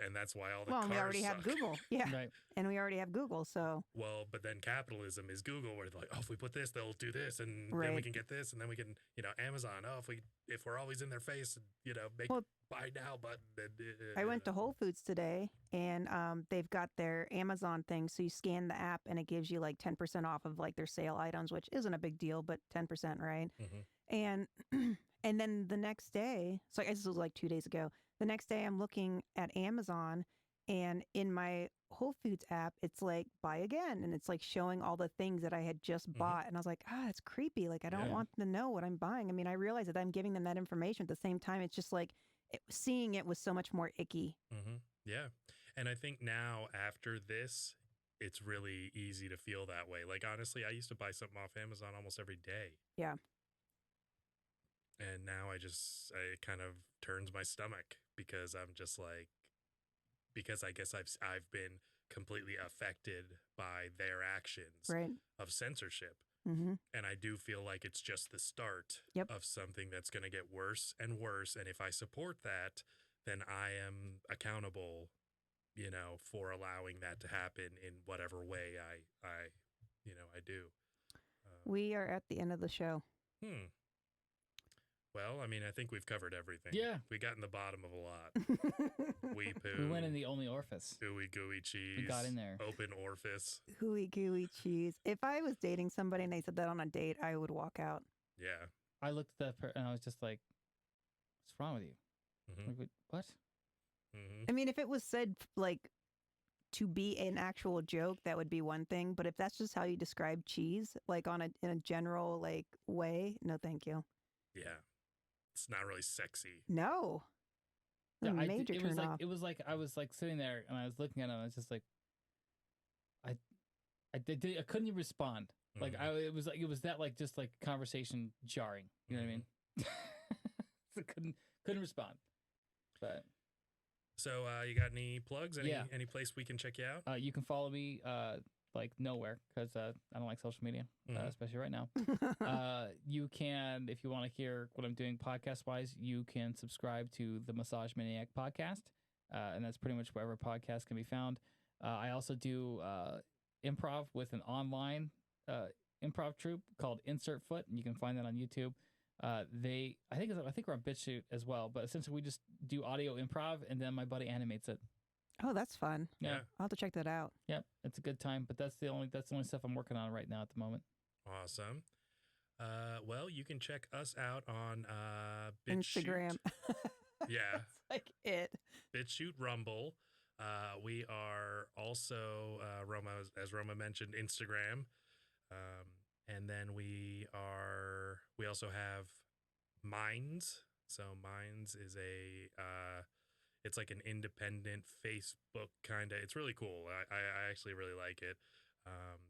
And that's why all the Well, cars and we already have suck. Google. Yeah. Right. And we already have Google. So, Well, but then capitalism is Google, where they're like, oh, if we put this, they'll do this, and then we Right. can get this, and then we can, you know, Amazon. Oh, if we're always in their face, you know, make Well, buy now button. I went to Whole Foods today, and they've got their Amazon thing. So you scan the app, and it gives you like 10% off of like their sale items, which isn't a big deal, but 10%, right? And and then the next day, so I guess this was like 2 days ago. The next day, I'm looking at Amazon, and in my Whole Foods app, it's like buy again, and it's like showing all the things that I had just bought, and I was like, that's creepy. Like, I don't Yeah. want them to know what I'm buying. I mean, I realize that I'm giving them that information. At the same time, it's just like seeing it was so much more icky. Yeah. And I think now after this, it's really easy to feel that way. Like, honestly, I used to buy something off Amazon almost every day. Yeah. And now it kind of turns my stomach because I'm just like, because I guess I've been completely affected by their actions Right. of censorship. Mm-hmm. And I do feel like it's just the start Yep. of something that's going to get worse and worse. And if I support that, then I am accountable, you know, for allowing that to happen in whatever way I do. We are at the end of the show. Well, I mean, I think we've covered everything. Yeah. We got in the bottom of a lot. We-Poo. We went in the only orifice. Gooey gooey cheese. We got in there. Open orifice. Hooey gooey cheese. If I was dating somebody and they said that on a date, I would walk out. Yeah. I looked at that and I was just like, what's wrong with you? Mhm. Like, what? Mm-hmm. I mean, if it was said like to be an actual joke, that would be one thing. But if that's just how you describe cheese, like in a general like way, no, thank you. Yeah. It's not really sexy. No. A Yeah, major it turn was like off. it was like I was like sitting there and I was looking at him and I was just like, I couldn't even respond. Like Mhm. it was that like just like conversation jarring. You know what I mean? So couldn't respond. But So you got any plugs? Yeah. Any place we can check you out? you can follow me like nowhere because I don't like social media, Mhm. especially right now. You can, if you want to hear what I'm doing podcast wise, you can subscribe to the Massage Maniac podcast, and that's pretty much wherever podcasts can be found. I also do improv with an online improv troupe called Insert Foot, and you can find that on YouTube. I think we're on BitChute as well, but essentially we just do audio improv, and then my buddy animates it. Oh, that's fun. Yeah. I'll have to check that out. Yep, it's a good time. But that's the only stuff I'm working on right now at the moment. Awesome. Well, you can check us out on BitChute. Instagram. Yeah. It's like it. BitChute, Rumble. We are also as Roma mentioned, Instagram. And then we also have Minds. So Minds is it's like an independent Facebook kind of. It's really cool. I actually really like it.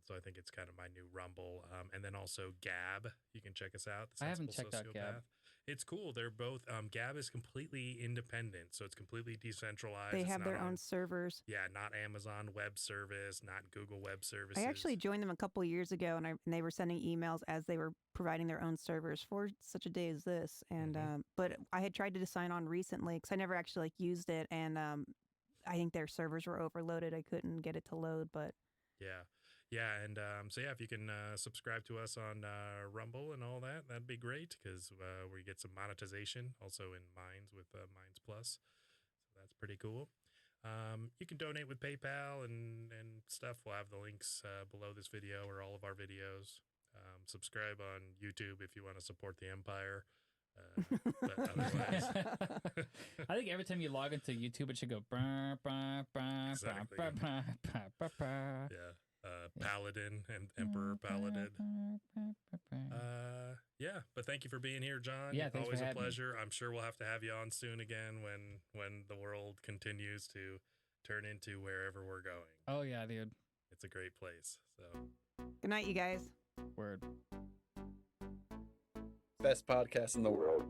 So I think it's kind of my new Rumble. And then also Gab. You can check us out. The I haven't Sensible checked out Gab. Sociopath. It's cool. They're both Gab is completely independent, so it's completely decentralized. They It's have not their on- own servers. Yeah, not Amazon Web Service, not Google Web Services. I actually joined them a couple years ago, and they were sending emails as they were providing their own servers for such a day as this. And but I had tried to sign on recently because I never actually used it, and I think their servers were overloaded. I couldn't get it to load, but Yeah, and so yeah, if you can subscribe to us on Rumble and all that, that'd be great because we get some monetization also in Minds with Minds Plus. So that's pretty cool. You can donate with PayPal and stuff. We'll have the links below this video or all of our videos. Subscribe on YouTube if you want to support the Empire. But otherwise, I think every time you log into YouTube, it should go. Brr, brr, brr, Exactly. brr, brr, brr, brr, brr. yeah. Paladin and Emperor Paladin. Yeah, but thank you for being here, John. Yeah, thanks always for a having me. pleasure. I'm sure we'll have to have you on soon again when the world continues to turn into wherever we're going. Oh yeah, dude. It's a great place. So good night, you guys. Word. Best podcast in the world.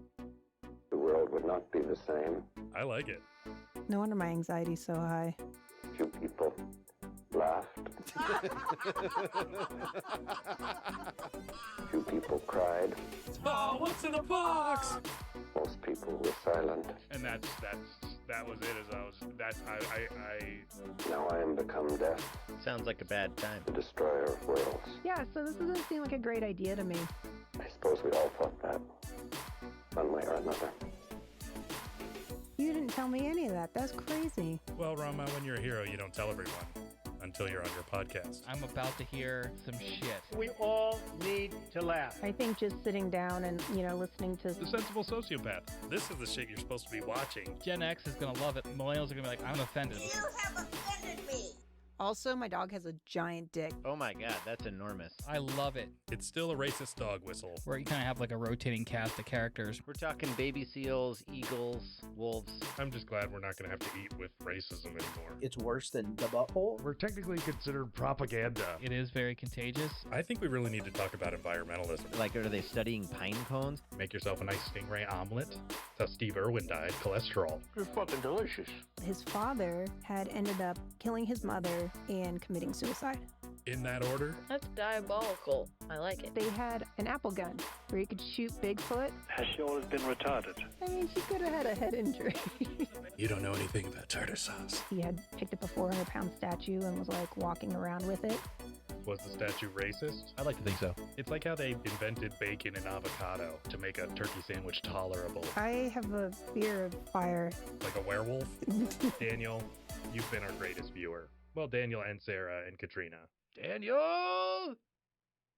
The world would not be the same. I like it. No wonder my anxiety's so high. Few people laughed. Few people cried. Oh, what's in the box? Most people were silent. And that was it. Now I am become death, Sounds like a bad time. the destroyer of worlds. Yeah, so this doesn't seem like a great idea to me. I suppose we all thought that, one way or another. You didn't tell me any of that. That's crazy. Well, Roma, when you're a hero, you don't tell everyone until you're on your podcast. I'm about to hear some shit. We all need to laugh. I think just sitting down and, listening to The sensible sociopath. This is the shit you're supposed to be watching. Gen X is gonna love it. Millennials are gonna be like, I'm offended. You have offended me. Also, my dog has a giant dick. Oh my god, that's enormous. I love it. It's still a racist dog whistle. Where you kind of have like a rotating cast of characters. We're talking baby seals, eagles, wolves. I'm just glad we're not going to have to eat with racism anymore. It's worse than the butthole. We're technically considered propaganda. It is very contagious. I think we really need to talk about environmentalism. Like, are they studying pine cones? Make yourself a nice stingray omelet. That's how Steve Irwin died. Cholesterol. It's fucking delicious. his father had ended up killing his mother and committing suicide. In that order? That's diabolical. I like it. They had an apple gun where you could shoot Bigfoot. Has she always been retarded? I mean, she could have had a head injury. You don't know anything about tartar sauce. He had picked up a 400-pound statue and was like walking around with it. Was the statue racist? I'd like to think so. It's like how they invented bacon and avocado to make a turkey sandwich tolerable. I have a fear of fire. Like a werewolf? Daniel, you've been our greatest viewer. Well, Daniel and Sarah and Katrina. Daniel!